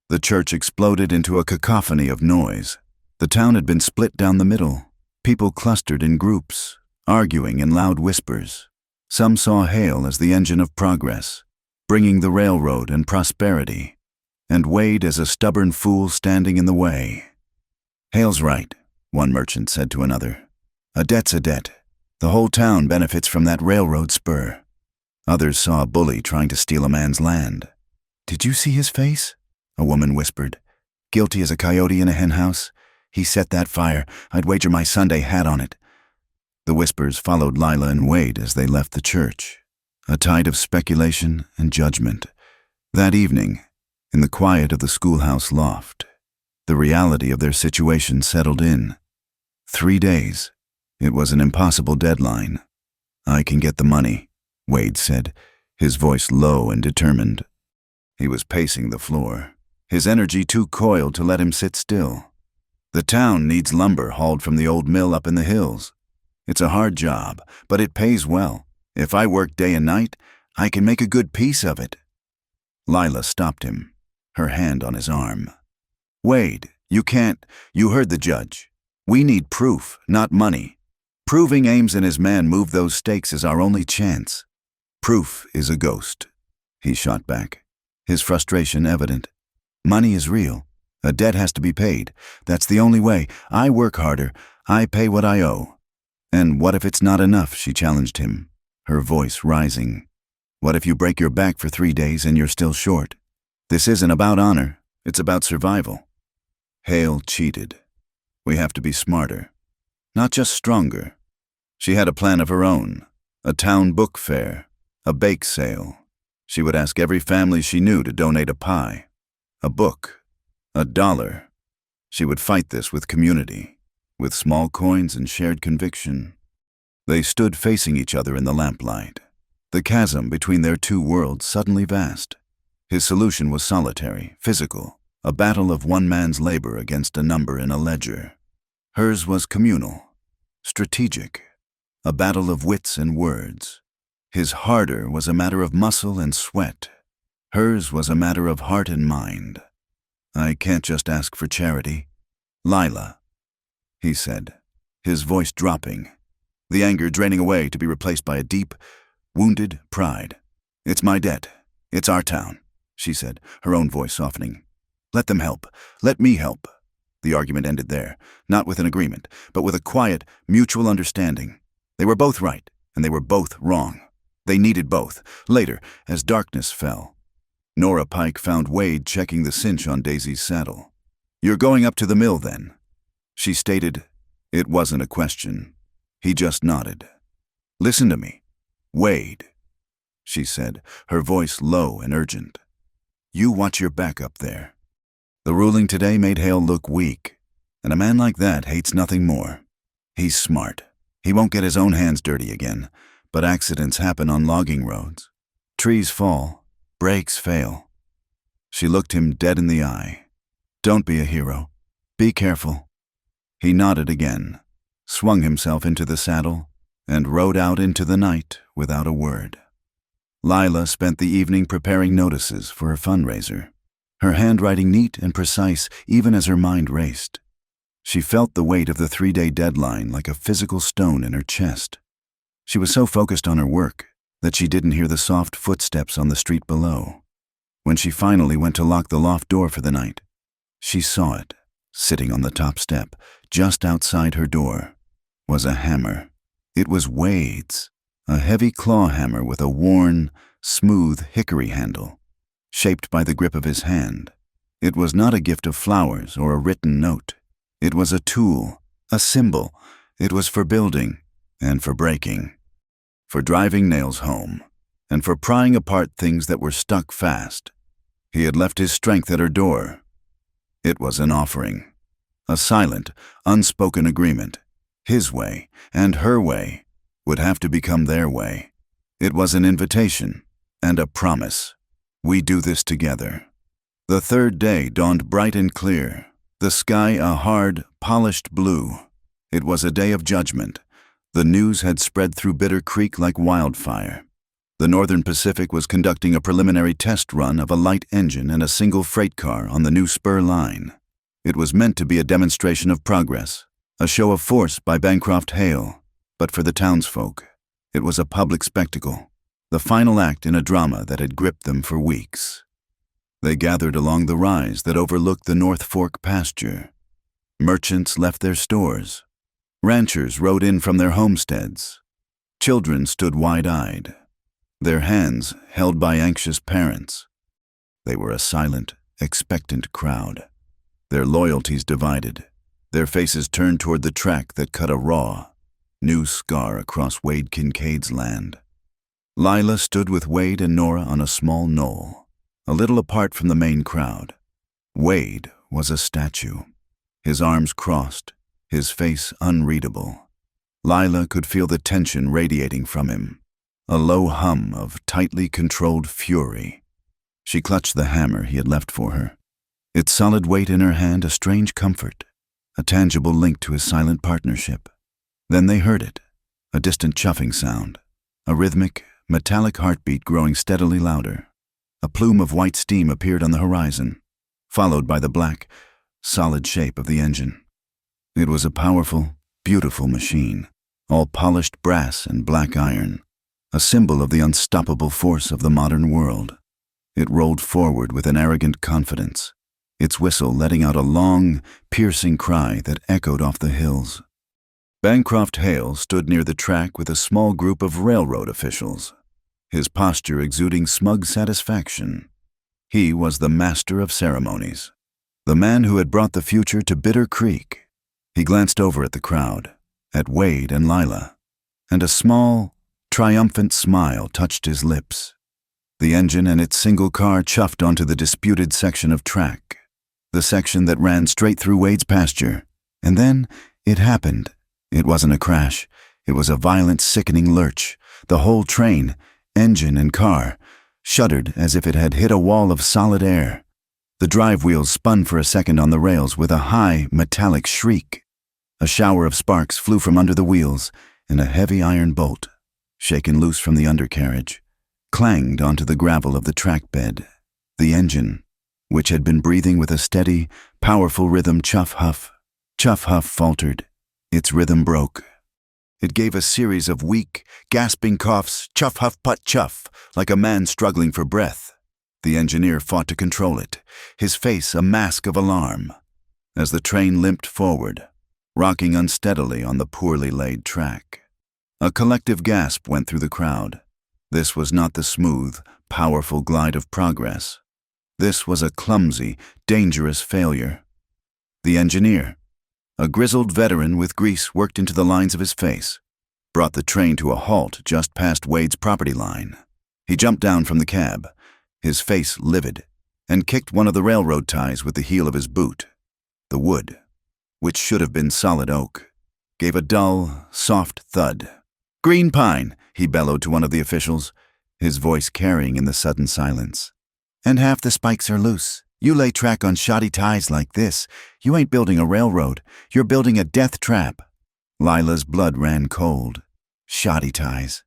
The church exploded into a cacophony of noise. The town had been split down the middle, people clustered in groups, arguing in loud whispers. Some saw Hale as the engine of progress, bringing the railroad and prosperity, and Wade as a stubborn fool standing in the way. "Hale's right," one merchant said to another. "A debt's a debt. The whole town benefits from that railroad spur." Others saw a bully trying to steal a man's land. "Did you see his face?" a woman whispered. "Guilty as a coyote in a henhouse. He set that fire. I'd wager my Sunday hat on it." The whispers followed Lila and Wade as they left the church, a tide of speculation and judgment. That evening, in the quiet of the schoolhouse loft, the reality of their situation settled in. 3 days. It was an impossible deadline. "I can get the money," Wade said, his voice low and determined. He was pacing the floor, his energy too coiled to let him sit still. "The town needs lumber hauled from the old mill up in the hills. It's a hard job, but it pays well. If I work day and night, I can make a good piece of it." Lila stopped him, her hand on his arm. "Wade, you can't. You heard the judge. We need proof, not money. Proving Ames and his man moved those stakes is our only chance." "Proof is a ghost," he shot back, his frustration evident. "Money is real. A debt has to be paid. That's the only way. I work harder. I pay what I owe." "And what if it's not enough?" she challenged him, her voice rising. "What if you break your back for 3 days and you're still short? This isn't about honor. It's about survival." Hale cheated. "We have to be smarter. Not just stronger." She had a plan of her own, a town book fair, a bake sale. She would ask every family she knew to donate a pie, a book, $1. She would fight this with community, with small coins and shared conviction. They stood facing each other in the lamplight, the chasm between their two worlds suddenly vast. His solution was solitary, physical, a battle of one man's labor against a number in a ledger. Hers was communal, strategic, a battle of wits and words. His harder was a matter of muscle and sweat. Hers was a matter of heart and mind. "I can't just ask for charity. Lila," he said, his voice dropping, the anger draining away to be replaced by a deep, wounded pride. "It's my debt. It's our town," she said, her own voice softening. "Let them help. Let me help." The argument ended there, not with an agreement, but with a quiet, mutual understanding. They were both right, and they were both wrong. They needed both. Later, as darkness fell, Nora Pike found Wade checking the cinch on Daisy's saddle. "You're going up to the mill, then?" She stated. It wasn't a question. He just nodded. "Listen to me. Wade," she said, her voice low and urgent. "You watch your back up there." The ruling today made Hale look weak, and a man like that hates nothing more. He's smart. He won't get his own hands dirty again, but accidents happen on logging roads. Trees fall, brakes fail. She looked him dead in the eye. "Don't be a hero. Be careful." He nodded again, swung himself into the saddle, and rode out into the night without a word. Lila spent the evening preparing notices for her fundraiser, her handwriting neat and precise even as her mind raced. She felt the weight of the 3-day deadline like a physical stone in her chest. She was so focused on her work that she didn't hear the soft footsteps on the street below. When she finally went to lock the loft door for the night, she saw it, sitting on the top step, just outside her door, was a hammer. It was Wade's, a heavy claw hammer with a worn, smooth hickory handle, shaped by the grip of his hand. It was not a gift of flowers or a written note. It was a tool, a symbol. It was for building and for breaking, for driving nails home, and for prying apart things that were stuck fast. He had left his strength at her door. It was an offering, a silent, unspoken agreement. His way and her way would have to become their way. It was an invitation and a promise. We do this together. The third day dawned bright and clear, the sky a hard, polished blue. It was a day of judgment. The news had spread through Bitter Creek like wildfire. The Northern Pacific was conducting a preliminary test run of a light engine and a single freight car on the new spur line. It was meant to be a demonstration of progress, a show of force by Bancroft Hale, but for the townsfolk, it was a public spectacle, the final act in a drama that had gripped them for weeks. They gathered along the rise that overlooked the North Fork pasture. Merchants left their stores. Ranchers rode in from their homesteads. Children stood wide-eyed, their hands held by anxious parents. They were a silent, expectant crowd, their loyalties divided, their faces turned toward the track that cut a raw, new scar across Wade Kincaid's land. Lila stood with Wade and Nora on a small knoll, a little apart from the main crowd. Wade was a statue, his arms crossed, his face unreadable. Lila could feel the tension radiating from him, a low hum of tightly controlled fury. She clutched the hammer he had left for her, its solid weight in her hand a strange comfort, a tangible link to his silent partnership. Then they heard it, a distant chuffing sound, a rhythmic, metallic heartbeat growing steadily louder. A plume of white steam appeared on the horizon, followed by the black, solid shape of the engine. It was a powerful, beautiful machine, all polished brass and black iron, a symbol of the unstoppable force of the modern world. It rolled forward with an arrogant confidence, its whistle letting out a long, piercing cry that echoed off the hills. Bancroft Hale stood near the track with a small group of railroad officials, his posture exuding smug satisfaction. He was the master of ceremonies, the man who had brought the future to Bitter Creek. He glanced over at the crowd, at Wade and Lila, and a small, triumphant smile touched his lips. The engine and its single car chuffed onto the disputed section of track, the section that ran straight through Wade's pasture. And then it happened. It wasn't a crash. It was a violent, sickening lurch. The whole train, engine and car, shuddered as if it had hit a wall of solid air. The drive wheels spun for a second on the rails with a high, metallic shriek. A shower of sparks flew from under the wheels, and a heavy iron bolt, shaken loose from the undercarriage, clanged onto the gravel of the track bed. The engine, which had been breathing with a steady, powerful rhythm, chuff-huff, faltered. Its rhythm broke. It gave a series of weak, gasping coughs, chuff-huff-putt-chuff, like a man struggling for breath. The engineer fought to control it, his face a mask of alarm, as the train limped forward, rocking unsteadily on the poorly laid track. A collective gasp went through the crowd. This was not the smooth, powerful glide of progress. This was a clumsy, dangerous failure. The engineer, a grizzled veteran with grease worked into the lines of his face, brought the train to a halt just past Wade's property line. He jumped down from the cab, his face livid, and kicked one of the railroad ties with the heel of his boot. The wood, which should have been solid oak, gave a dull, soft thud. "Green pine," he bellowed to one of the officials, his voice carrying in the sudden silence. "And half the spikes are loose. You lay track on shoddy ties like this. You ain't building a railroad. You're building a death trap." Lila's blood ran cold. Shoddy ties.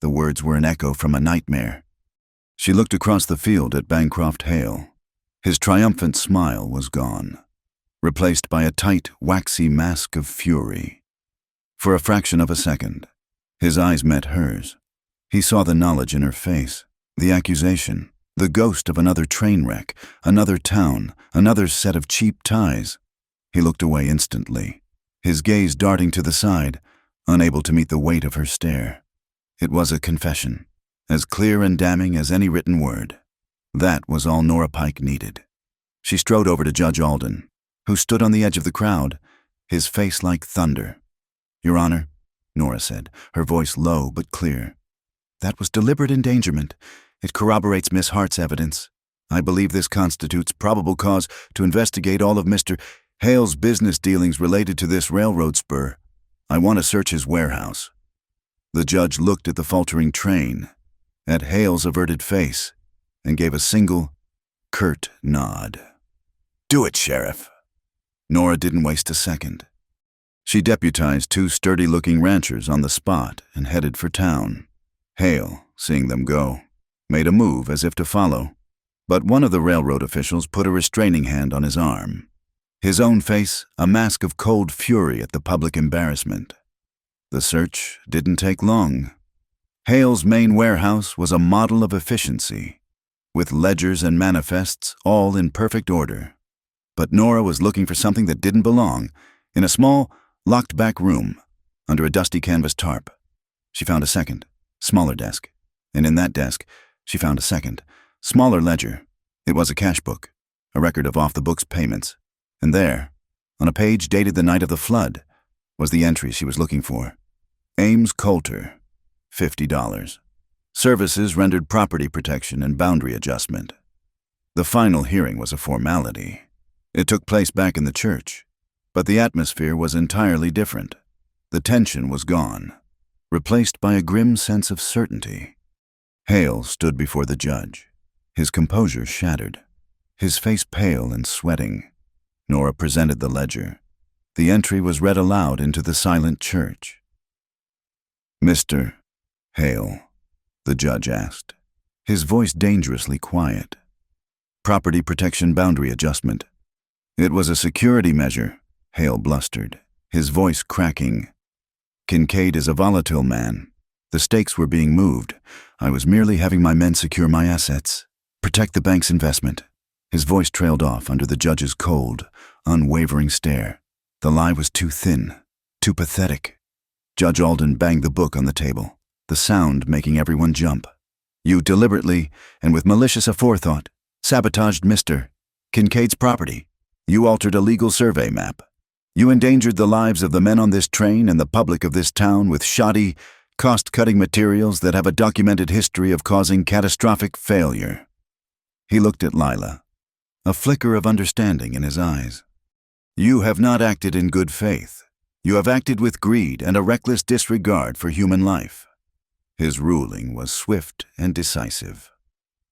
The words were an echo from a nightmare. She looked across the field at Bancroft Hale. His triumphant smile was gone, replaced by a tight, waxy mask of fury. For a fraction of a second, his eyes met hers. He saw the knowledge in her face, the accusation, the ghost of another train wreck, another town, another set of cheap ties. He looked away instantly, his gaze darting to the side, unable to meet the weight of her stare. It was a confession, as clear and damning as any written word. That was all Nora Pike needed. She strode over to Judge Alden, who stood on the edge of the crowd, his face like thunder. "Your Honor," Nora said, her voice low but clear. "That was deliberate endangerment. It corroborates Miss Hart's evidence. I believe this constitutes probable cause to investigate all of Mr. Hale's business dealings related to this railroad spur. I want to search his warehouse." The judge looked at the faltering train, at Hale's averted face, and gave a single, curt nod. "Do it, Sheriff." Nora didn't waste a second. She deputized two sturdy-looking ranchers on the spot and headed for town. Hale, seeing them go, made a move as if to follow, but one of the railroad officials put a restraining hand on his arm. His own face a mask of cold fury at the public embarrassment. The search didn't take long. Hale's main warehouse was a model of efficiency, with ledgers and manifests all in perfect order. But Nora was looking for something that didn't belong, in a small, locked-back room, under a dusty canvas tarp. She found a second, smaller desk, and in that desk, she found a second, smaller ledger. It was a cash book, a record of off-the-books payments. And there, on a page dated the night of the flood, was the entry she was looking for. Ames Coulter, $50. Services rendered property protection and boundary adjustment. The final hearing was a formality. It took place back in the church, but the atmosphere was entirely different. The tension was gone, replaced by a grim sense of certainty. Hale stood before the judge, his composure shattered, his face pale and sweating. Nora presented the ledger. The entry was read aloud into the silent church. "Mr. Hale," the judge asked, his voice dangerously quiet. "Property protection boundary adjustment." "It was a security measure," Hale blustered, his voice cracking. "Kincaid is a volatile man. The stakes were being moved. I was merely having my men secure my assets, protect the bank's investment." His voice trailed off under the judge's cold, unwavering stare. The lie was too thin, too pathetic. Judge Alden banged the book on the table, the sound making everyone jump. "You deliberately, and with malicious aforethought, sabotaged Mr. Kincaid's property. You altered a legal survey map. You endangered the lives of the men on this train and the public of this town with shoddy, cost-cutting materials that have a documented history of causing catastrophic failure." He looked at Lila, a flicker of understanding in his eyes. "You have not acted in good faith. You have acted with greed and a reckless disregard for human life." His ruling was swift and decisive.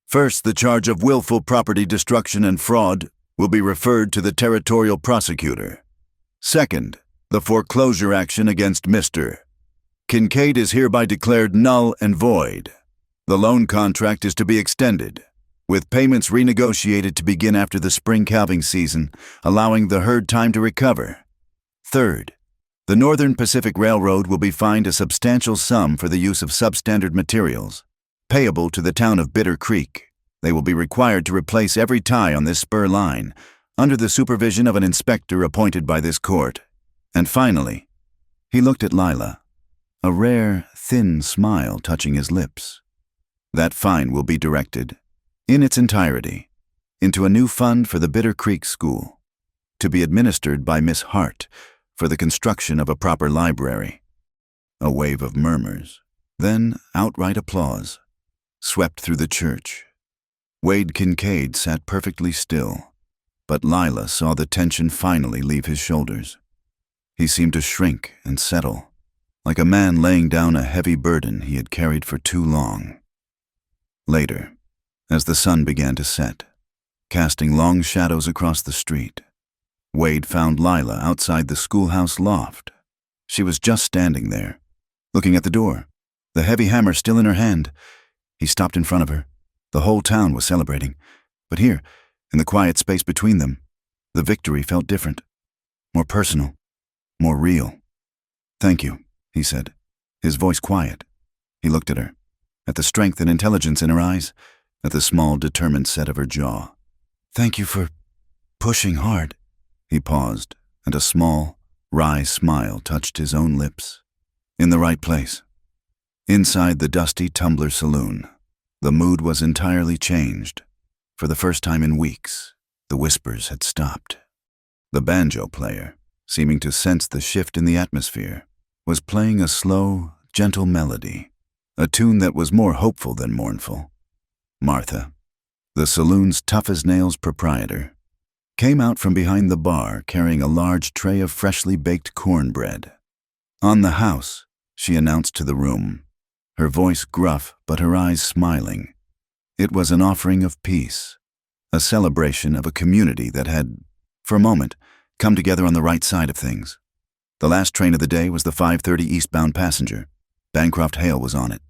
"First, the charge of willful property destruction and fraud will be referred to the territorial prosecutor. Second, the foreclosure action against Mr. Kincaid is hereby declared null and void. The loan contract is to be extended, with payments renegotiated to begin after the spring calving season, allowing the herd time to recover. Third, the Northern Pacific Railroad will be fined a substantial sum for the use of substandard materials, payable to the town of Bitter Creek. They will be required to replace every tie on this spur line, under the supervision of an inspector appointed by this court. And finally," he looked at Lila, a rare, thin smile touching his lips, "that fine will be directed, in its entirety, into a new fund for the Bitter Creek School, to be administered by Miss Hart for the construction of a proper library. A wave of murmurs, then outright applause, swept through the church. Wade Kincaid sat perfectly still, but Lila saw the tension finally leave his shoulders. He seemed to shrink and settle, like a man laying down a heavy burden he had carried for too long. Later, as the sun began to set, casting long shadows across the street, Wade found Lila outside the schoolhouse loft. She was just standing there, looking at the door, the heavy hammer still in her hand. He stopped in front of her. The whole town was celebrating, but here, in the quiet space between them, the victory felt different, more personal, more real. "Thank you," he said, his voice quiet. He looked at her, at the strength and intelligence in her eyes, at the small, determined set of her jaw. "Thank you for pushing hard." He paused, and a small, wry smile touched his own lips. In the right place. Inside the dusty Tumbler saloon, the mood was entirely changed. For the first time in weeks, the whispers had stopped. The banjo player, seeming to sense the shift in the atmosphere, was playing a slow, gentle melody, a tune that was more hopeful than mournful. Martha, the saloon's tough-as-nails proprietor, came out from behind the bar carrying a large tray of freshly baked cornbread. "On the house," she announced to the room, her voice gruff but her eyes smiling. It was an offering of peace, a celebration of a community that had, for a moment, come together on the right side of things. The last train of the day was the 5:30 eastbound passenger. Bancroft Hale was on it.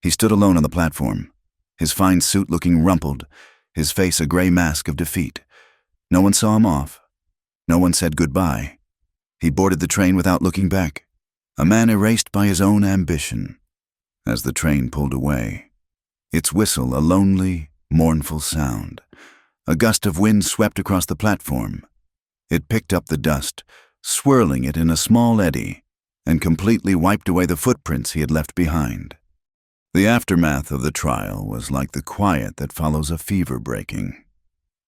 He stood alone on the platform, his fine suit looking rumpled, his face a gray mask of defeat. No one saw him off. No one said goodbye. He boarded the train without looking back, a man erased by his own ambition. As the train pulled away, its whistle a lonely, mournful sound. A gust of wind swept across the platform. It picked up the dust, swirling it in a small eddy, and completely wiped away the footprints he had left behind. The aftermath of the trial was like the quiet that follows a fever breaking.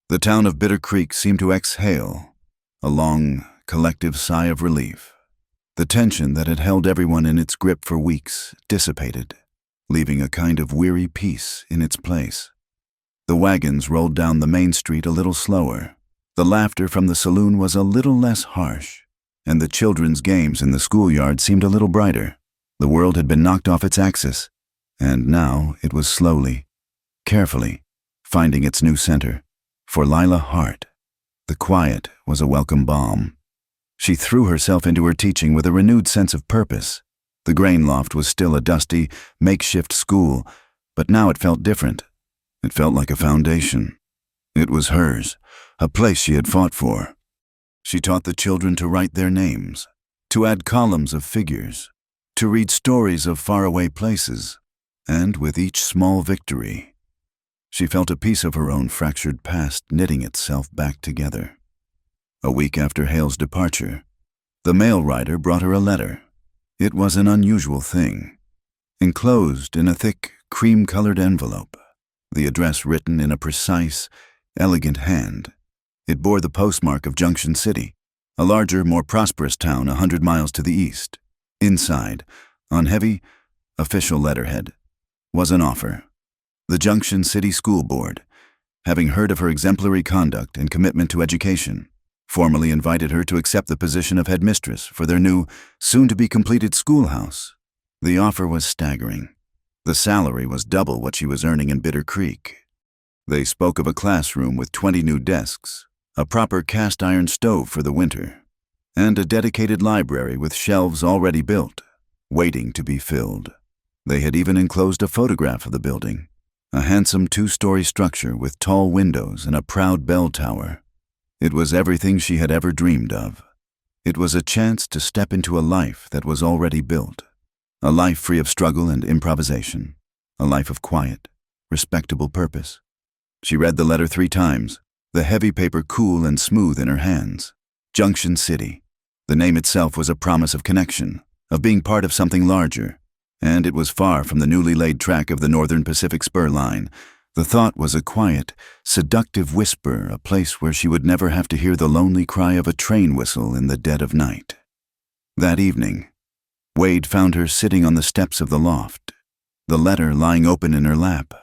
The town of Bitter Creek seemed to exhale, a long, collective sigh of relief. The tension that had held everyone in its grip for weeks dissipated, leaving a kind of weary peace in its place. The wagons rolled down the main street a little slower. The laughter from the saloon was a little less harsh, and the children's games in the schoolyard seemed a little brighter. The world had been knocked off its axis, and now it was slowly, carefully, finding its new center. For Lila Hart, the quiet was a welcome balm. She threw herself into her teaching with a renewed sense of purpose. The grain loft was still a dusty, makeshift school, but now it felt different. It felt like a foundation. It was hers, a place she had fought for. She taught the children to write their names, to add columns of figures, to read stories of faraway places, and with each small victory, she felt a piece of her own fractured past knitting itself back together. A week after Hale's departure, the mail rider brought her a letter. It was an unusual thing, enclosed in a thick, cream-colored envelope, the address written in a precise, elegant hand. It bore the postmark of Junction City, a larger, more prosperous town 100 miles to the east. Inside, on heavy, official letterhead, was an offer. The Junction City School Board, having heard of her exemplary conduct and commitment to education, formally invited her to accept the position of headmistress for their new, soon-to-be-completed schoolhouse. The offer was staggering. The salary was double what she was earning in Bitter Creek. They spoke of a classroom with 20 new desks, a proper cast-iron stove for the winter, and a dedicated library with shelves already built, waiting to be filled. They had even enclosed a photograph of the building, a handsome 2-story structure with tall windows and a proud bell tower. It was everything she had ever dreamed of. It was a chance to step into a life that was already built, a life free of struggle and improvisation, a life of quiet, respectable purpose. She read the letter 3 times, the heavy paper cool and smooth in her hands. Junction City. The name itself was a promise of connection, of being part of something larger, and it was far from the newly laid track of the Northern Pacific Spur Line, The thought was a quiet, seductive whisper, a place where she would never have to hear the lonely cry of a train whistle in the dead of night. That evening, Wade found her sitting on the steps of the loft, the letter lying open in her lap.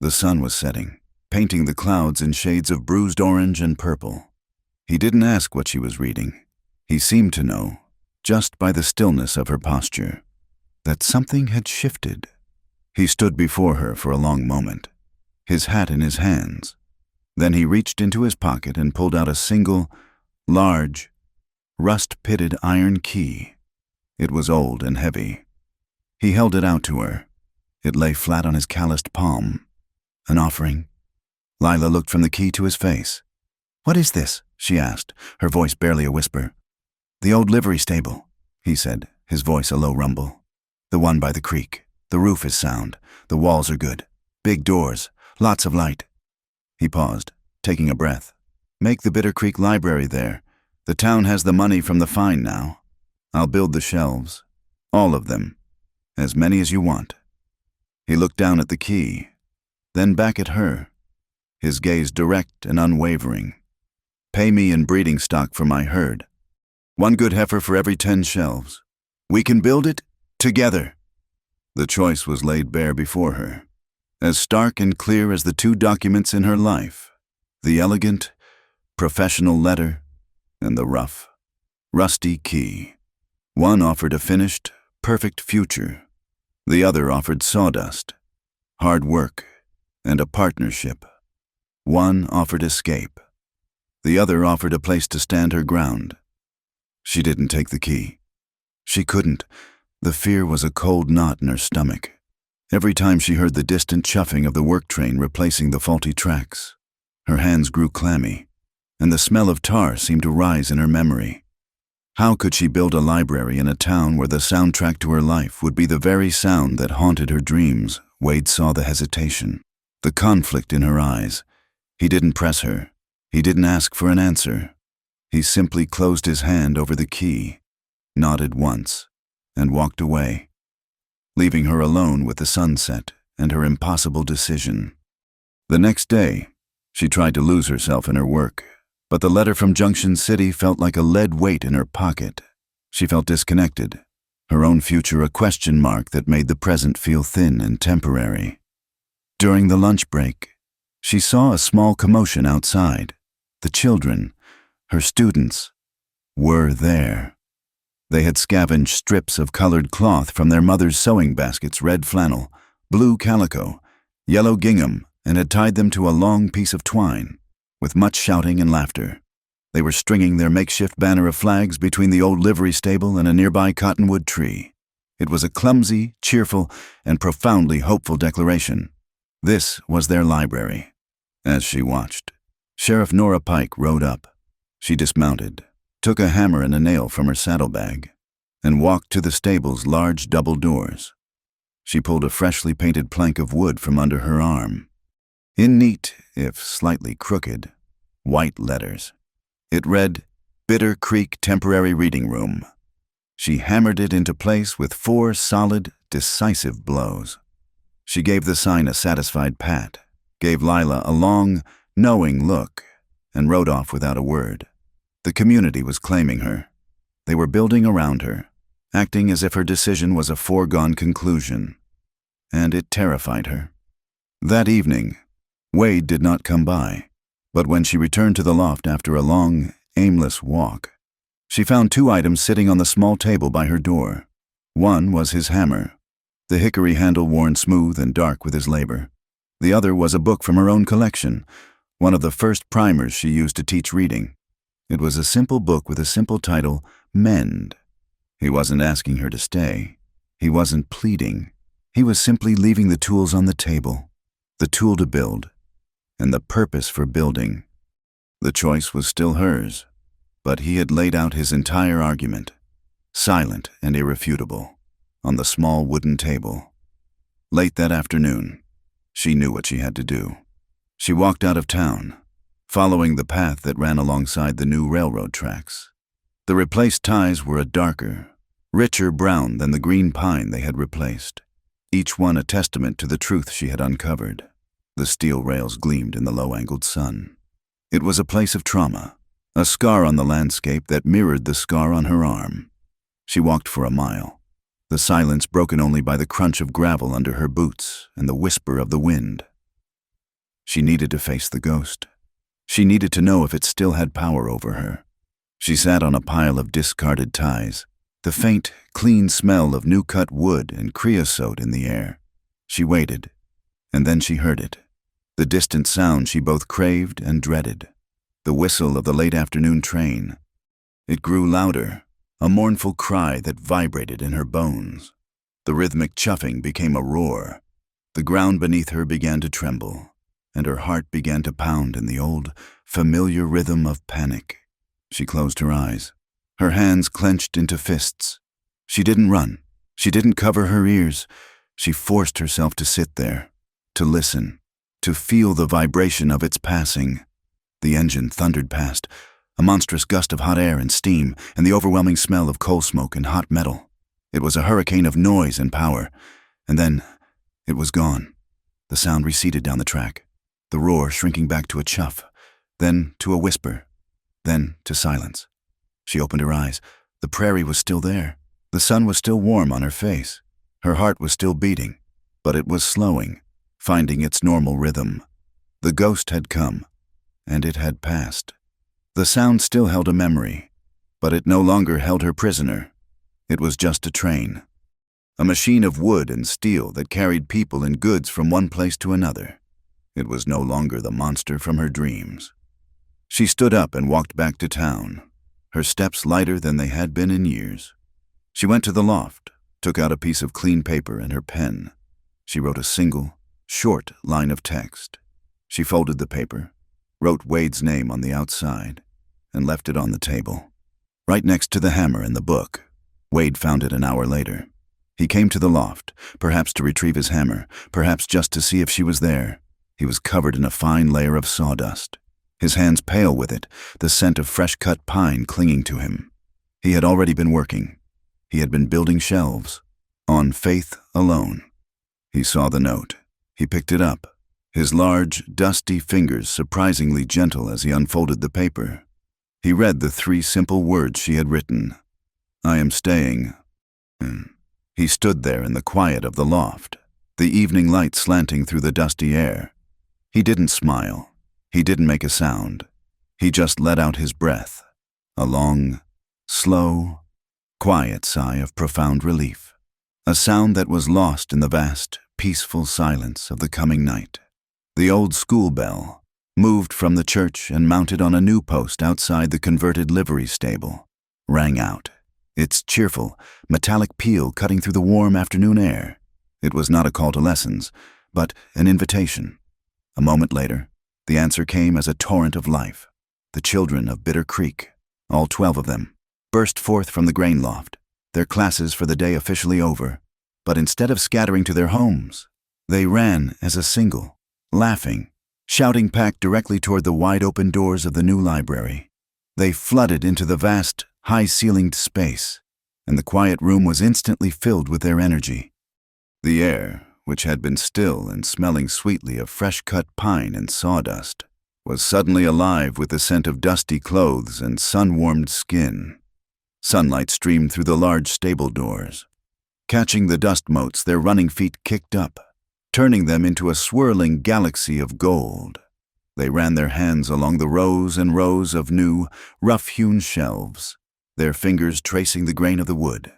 The sun was setting, painting the clouds in shades of bruised orange and purple. He didn't ask what she was reading. He seemed to know, just by the stillness of her posture, that something had shifted. He stood before her for a long moment, his hat in his hands. Then he reached into his pocket and pulled out a single, large, rust-pitted iron key. It was old and heavy. He held it out to her. It lay flat on his calloused palm. An offering? Lila looked from the key to his face. "What is this?" she asked, her voice barely a whisper. "The old livery stable," he said, his voice a low rumble. "The one by the creek. The roof is sound. The walls are good. Big doors. Lots of light." He paused, taking a breath. "Make the Bitter Creek Library there. The town has the money from the fine now. I'll build the shelves. All of them. As many as you want." He looked down at the key, then back at her, his gaze direct and unwavering. "Pay me in breeding stock for my herd. 1 good heifer for every 10 shelves. We can build it together." The choice was laid bare before her, as stark and clear as the 2 documents in her life, the elegant, professional letter and the rough, rusty key. One offered a finished, perfect future. The other offered sawdust, hard work, and a partnership. One offered escape. The other offered a place to stand her ground. She didn't take the key. She couldn't. The fear was a cold knot in her stomach. Every time she heard the distant chuffing of the work train replacing the faulty tracks, her hands grew clammy, and the smell of tar seemed to rise in her memory. How could she build a library in a town where the soundtrack to her life would be the very sound that haunted her dreams? Wade saw the hesitation, the conflict in her eyes. He didn't press her. He didn't ask for an answer. He simply closed his hand over the key, nodded once, and walked away, leaving her alone with the sunset and her impossible decision. The next day, she tried to lose herself in her work, but the letter from Junction City felt like a lead weight in her pocket. She felt disconnected, her own future a question mark that made the present feel thin and temporary. During the lunch break, she saw a small commotion outside. The children, her students, were there. They had scavenged strips of colored cloth from their mother's sewing baskets, red flannel, blue calico, yellow gingham, and had tied them to a long piece of twine. With much shouting and laughter, they were stringing their makeshift banner of flags between the old livery stable and a nearby cottonwood tree. It was a clumsy, cheerful, and profoundly hopeful declaration. This was their library. As she watched, Sheriff Nora Pike rode up. She dismounted, took a hammer and a nail from her saddlebag, and walked to the stable's large double doors. She pulled a freshly painted plank of wood from under her arm. In neat, if slightly crooked, white letters, it read, "Bitter Creek Temporary Reading Room." She hammered it into place with 4 solid, decisive blows. She gave the sign a satisfied pat, gave Lila a long, knowing look, and rode off without a word. The community was claiming her. They were building around her, acting as if her decision was a foregone conclusion, and it terrified her. That evening, Wade did not come by, but when she returned to the loft after a long, aimless walk, she found 2 items sitting on the small table by her door. One was his hammer, the hickory handle worn smooth and dark with his labor. The other was a book from her own collection, one of the first primers she used to teach reading. It was a simple book with a simple title, Mend. He wasn't asking her to stay. He wasn't pleading. He was simply leaving the tools on the table, the tool to build, and the purpose for building. The choice was still hers, but he had laid out his entire argument, silent and irrefutable, on the small wooden table. Late that afternoon, she knew what she had to do. She walked out of town, following the path that ran alongside the new railroad tracks. The replaced ties were a darker, richer brown than the green pine they had replaced, each one a testament to the truth she had uncovered. The steel rails gleamed in the low-angled sun. It was a place of trauma, a scar on the landscape that mirrored the scar on her arm. She walked for a mile, the silence broken only by the crunch of gravel under her boots and the whisper of the wind. She needed to face the ghost. She needed to know if it still had power over her. She sat on a pile of discarded ties, the faint, clean smell of new-cut wood and creosote in the air. She waited, and then she heard it, the distant sound she both craved and dreaded, the whistle of the late-afternoon train. It grew louder, a mournful cry that vibrated in her bones. The rhythmic chuffing became a roar. The ground beneath her began to tremble, and her heart began to pound in the old, familiar rhythm of panic. She closed her eyes, her hands clenched into fists. She didn't run. She didn't cover her ears. She forced herself to sit there, to listen, to feel the vibration of its passing. The engine thundered past, a monstrous gust of hot air and steam, and the overwhelming smell of coal smoke and hot metal. It was a hurricane of noise and power, and then it was gone. The sound receded down the track, the roar shrinking back to a chuff, then to a whisper, then to silence. She opened her eyes. The prairie was still there. The sun was still warm on her face. Her heart was still beating, but it was slowing, finding its normal rhythm. The ghost had come, and it had passed. The sound still held a memory, but it no longer held her prisoner. It was just a train, a machine of wood and steel that carried people and goods from one place to another. It was no longer the monster from her dreams. She stood up and walked back to town, her steps lighter than they had been in years. She went to the loft, took out a piece of clean paper and her pen. She wrote a single, short line of text. She folded the paper, wrote Wade's name on the outside, and left it on the table, right next to the hammer and the book. Wade found it an hour later. He came to the loft, perhaps to retrieve his hammer, perhaps just to see if she was there. He was covered in a fine layer of sawdust, his hands pale with it, the scent of fresh-cut pine clinging to him. He had already been working. He had been building shelves, on faith alone. He saw the note. He picked it up, his large, dusty fingers surprisingly gentle as he unfolded the paper. He read the 3 simple words she had written. "I am staying." He stood there in the quiet of the loft, the evening light slanting through the dusty air. He didn't smile. He didn't make a sound. He just let out his breath, a long, slow, quiet sigh of profound relief, a sound that was lost in the vast, peaceful silence of the coming night. The old school bell, moved from the church and mounted on a new post outside the converted livery stable, rang out, its cheerful, metallic peal cutting through the warm afternoon air. It was not a call to lessons, but an invitation. A moment later, the answer came as a torrent of life. The children of Bitter Creek, all 12 of them, burst forth from the grain loft, their classes for the day officially over. But instead of scattering to their homes, they ran as a single, laughing, shouting packed directly toward the wide-open doors of the new library. They flooded into the vast, high-ceilinged space, and the quiet room was instantly filled with their energy. The air, which had been still and smelling sweetly of fresh-cut pine and sawdust, was suddenly alive with the scent of dusty clothes and sun-warmed skin. Sunlight streamed through the large stable doors. Catching the dust motes, their running feet kicked up, turning them into a swirling galaxy of gold. They ran their hands along the rows and rows of new, rough-hewn shelves, their fingers tracing the grain of the wood.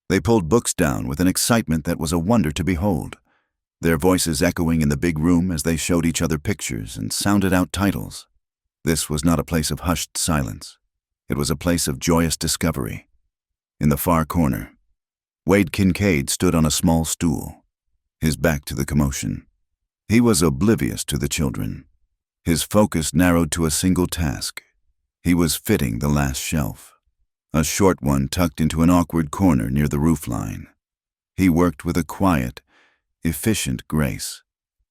They pulled books down with an excitement that was a wonder to behold, their voices echoing in the big room as they showed each other pictures and sounded out titles. This was not a place of hushed silence. It was a place of joyous discovery. In the far corner, Wade Kincaid stood on a small stool, his back to the commotion. He was oblivious to the children. His focus narrowed to a single task. He was fitting the last shelf, a short one tucked into an awkward corner near the roofline. He worked with a quiet, efficient grace,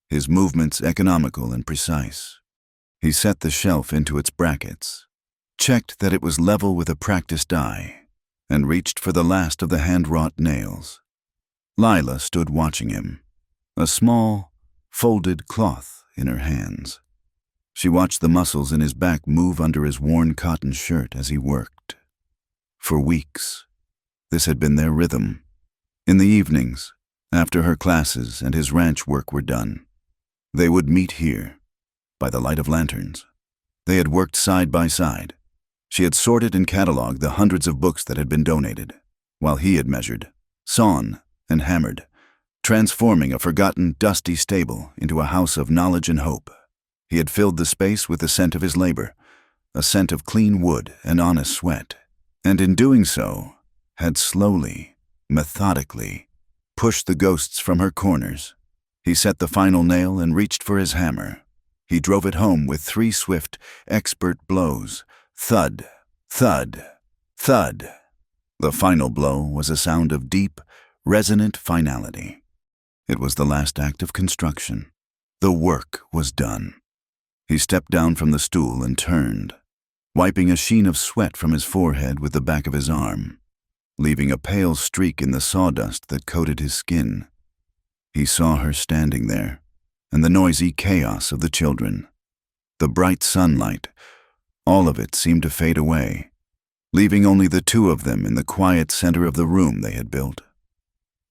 his movements economical and precise. He set the shelf into its brackets, checked that it was level with a practiced eye, and reached for the last of the hand-wrought nails. Lila stood watching him, a small, folded cloth in her hands. She watched the muscles in his back move under his worn cotton shirt as he worked. For weeks, this had been their rhythm. In the evenings, after her classes and his ranch work were done, they would meet here, by the light of lanterns. They had worked side by side. She had sorted and cataloged the hundreds of books that had been donated, while he had measured, sawn, and hammered, transforming a forgotten, dusty stable into a house of knowledge and hope. He had filled the space with the scent of his labor, a scent of clean wood and honest sweat, and in doing so, had slowly, methodically, pushed the ghosts from her corners. He set the final nail and reached for his hammer. He drove it home with 3 swift, expert blows. Thud, thud, thud. The final blow was a sound of deep, resonant finality. It was the last act of construction. The work was done. He stepped down from the stool and turned, wiping a sheen of sweat from his forehead with the back of his arm, leaving a pale streak in the sawdust that coated his skin. He saw her standing there, and the noisy chaos of the children. The bright sunlight, all of it seemed to fade away, leaving only the 2 of them in the quiet center of the room they had built.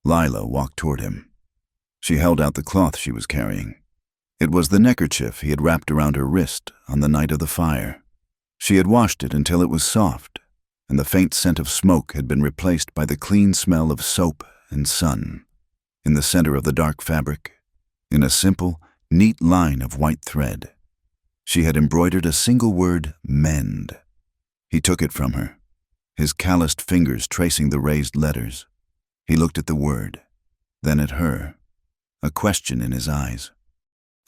Lila walked toward him. She held out the cloth she was carrying. It was the neckerchief he had wrapped around her wrist on the night of the fire. She had washed it until it was soft, and the faint scent of smoke had been replaced by the clean smell of soap and sun. In the center of the dark fabric, in a simple, neat line of white thread, she had embroidered a single word, mend. He took it from her, his calloused fingers tracing the raised letters. He looked at the word, then at her, a question in his eyes.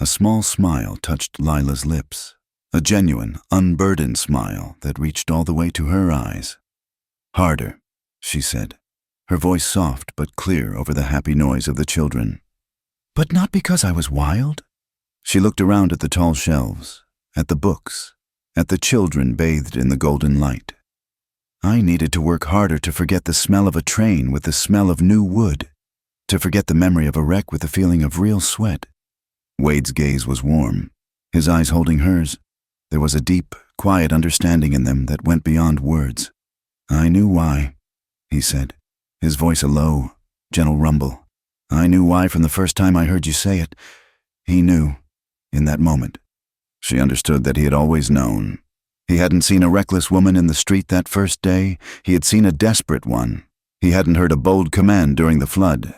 A small smile touched Lila's lips, a genuine, unburdened smile that reached all the way to her eyes. "Harder," she said, her voice soft but clear over the happy noise of the children. "But not because I was wild?" She looked around at the tall shelves, at the books, at the children bathed in the golden light. "I needed to work harder to forget the smell of a train with the smell of new wood, to forget the memory of a wreck with the feeling of real sweat." Wade's gaze was warm, his eyes holding hers. There was a deep, quiet understanding in them that went beyond words. "I knew why," he said, his voice a low, gentle rumble. "I knew why from the first time I heard you say it." He knew, in that moment. She understood that he had always known. He hadn't seen a reckless woman in the street that first day. He had seen a desperate one. He hadn't heard a bold command during the flood.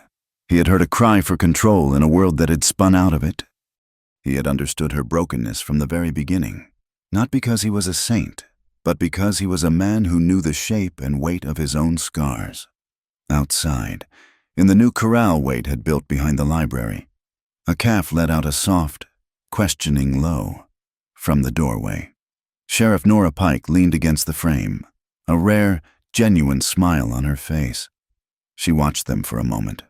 He had heard a cry for control in a world that had spun out of it. He had understood her brokenness from the very beginning, not because he was a saint, but because he was a man who knew the shape and weight of his own scars. Outside, in the new corral Wade had built behind the library, a calf let out a soft, questioning low from the doorway. Sheriff Nora Pike leaned against the frame, a rare, genuine smile on her face. She watched them for a moment,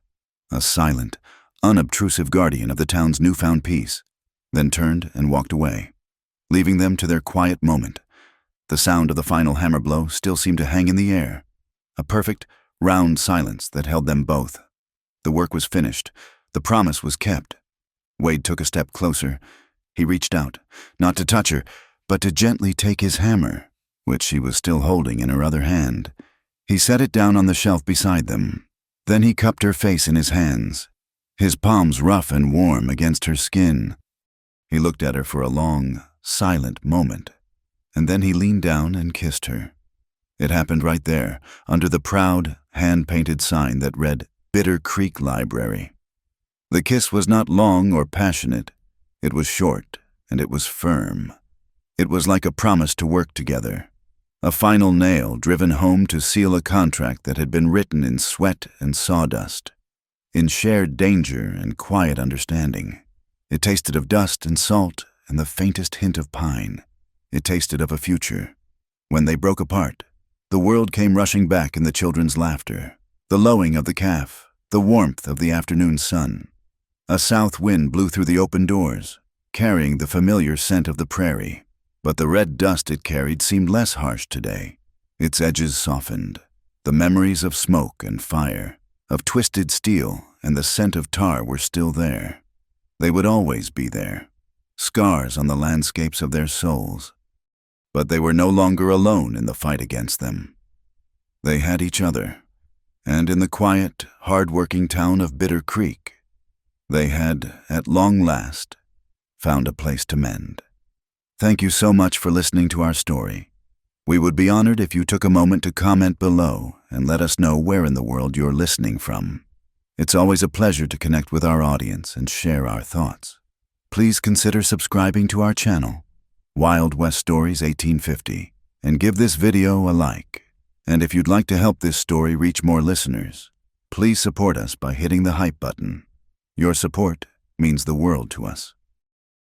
a silent, unobtrusive guardian of the town's newfound peace, then turned and walked away, leaving them to their quiet moment. The sound of the final hammer blow still seemed to hang in the air, a perfect, round silence that held them both. The work was finished. The promise was kept. Wade took a step closer. He reached out, not to touch her, but to gently take his hammer, which she was still holding in her other hand. He set it down on the shelf beside them. Then he cupped her face in his hands, his palms rough and warm against her skin. He looked at her for a long, silent moment, and then he leaned down and kissed her. It happened right there, under the proud, hand-painted sign that read, Bitter Creek Library. The kiss was not long or passionate. It was short, and it was firm. It was like a promise to work together, a final nail driven home to seal a contract that had been written in sweat and sawdust, in shared danger and quiet understanding. It tasted of dust and salt and the faintest hint of pine. It tasted of a future. When they broke apart, the world came rushing back in the children's laughter, the lowing of the calf, the warmth of the afternoon sun. A south wind blew through the open doors, carrying the familiar scent of the prairie, but the red dust it carried seemed less harsh today. Its edges softened. The memories of smoke and fire, of twisted steel and the scent of tar were still there. They would always be there. scars on the landscapes of their souls. But they were no longer alone in the fight against them. They had each other, and in the quiet, hard-working town of Bitter Creek, they had, at long last, found a place to mend. Thank you so much for listening to our story. We would be honored if you took a moment to comment below and let us know where in the world you're listening from. It's always a pleasure to connect with our audience and share our thoughts. Please consider subscribing to our channel, Wild West Stories 1850, and give this video a like. And if you'd like to help this story reach more listeners, please support us by hitting the hype button. Your support means the world to us.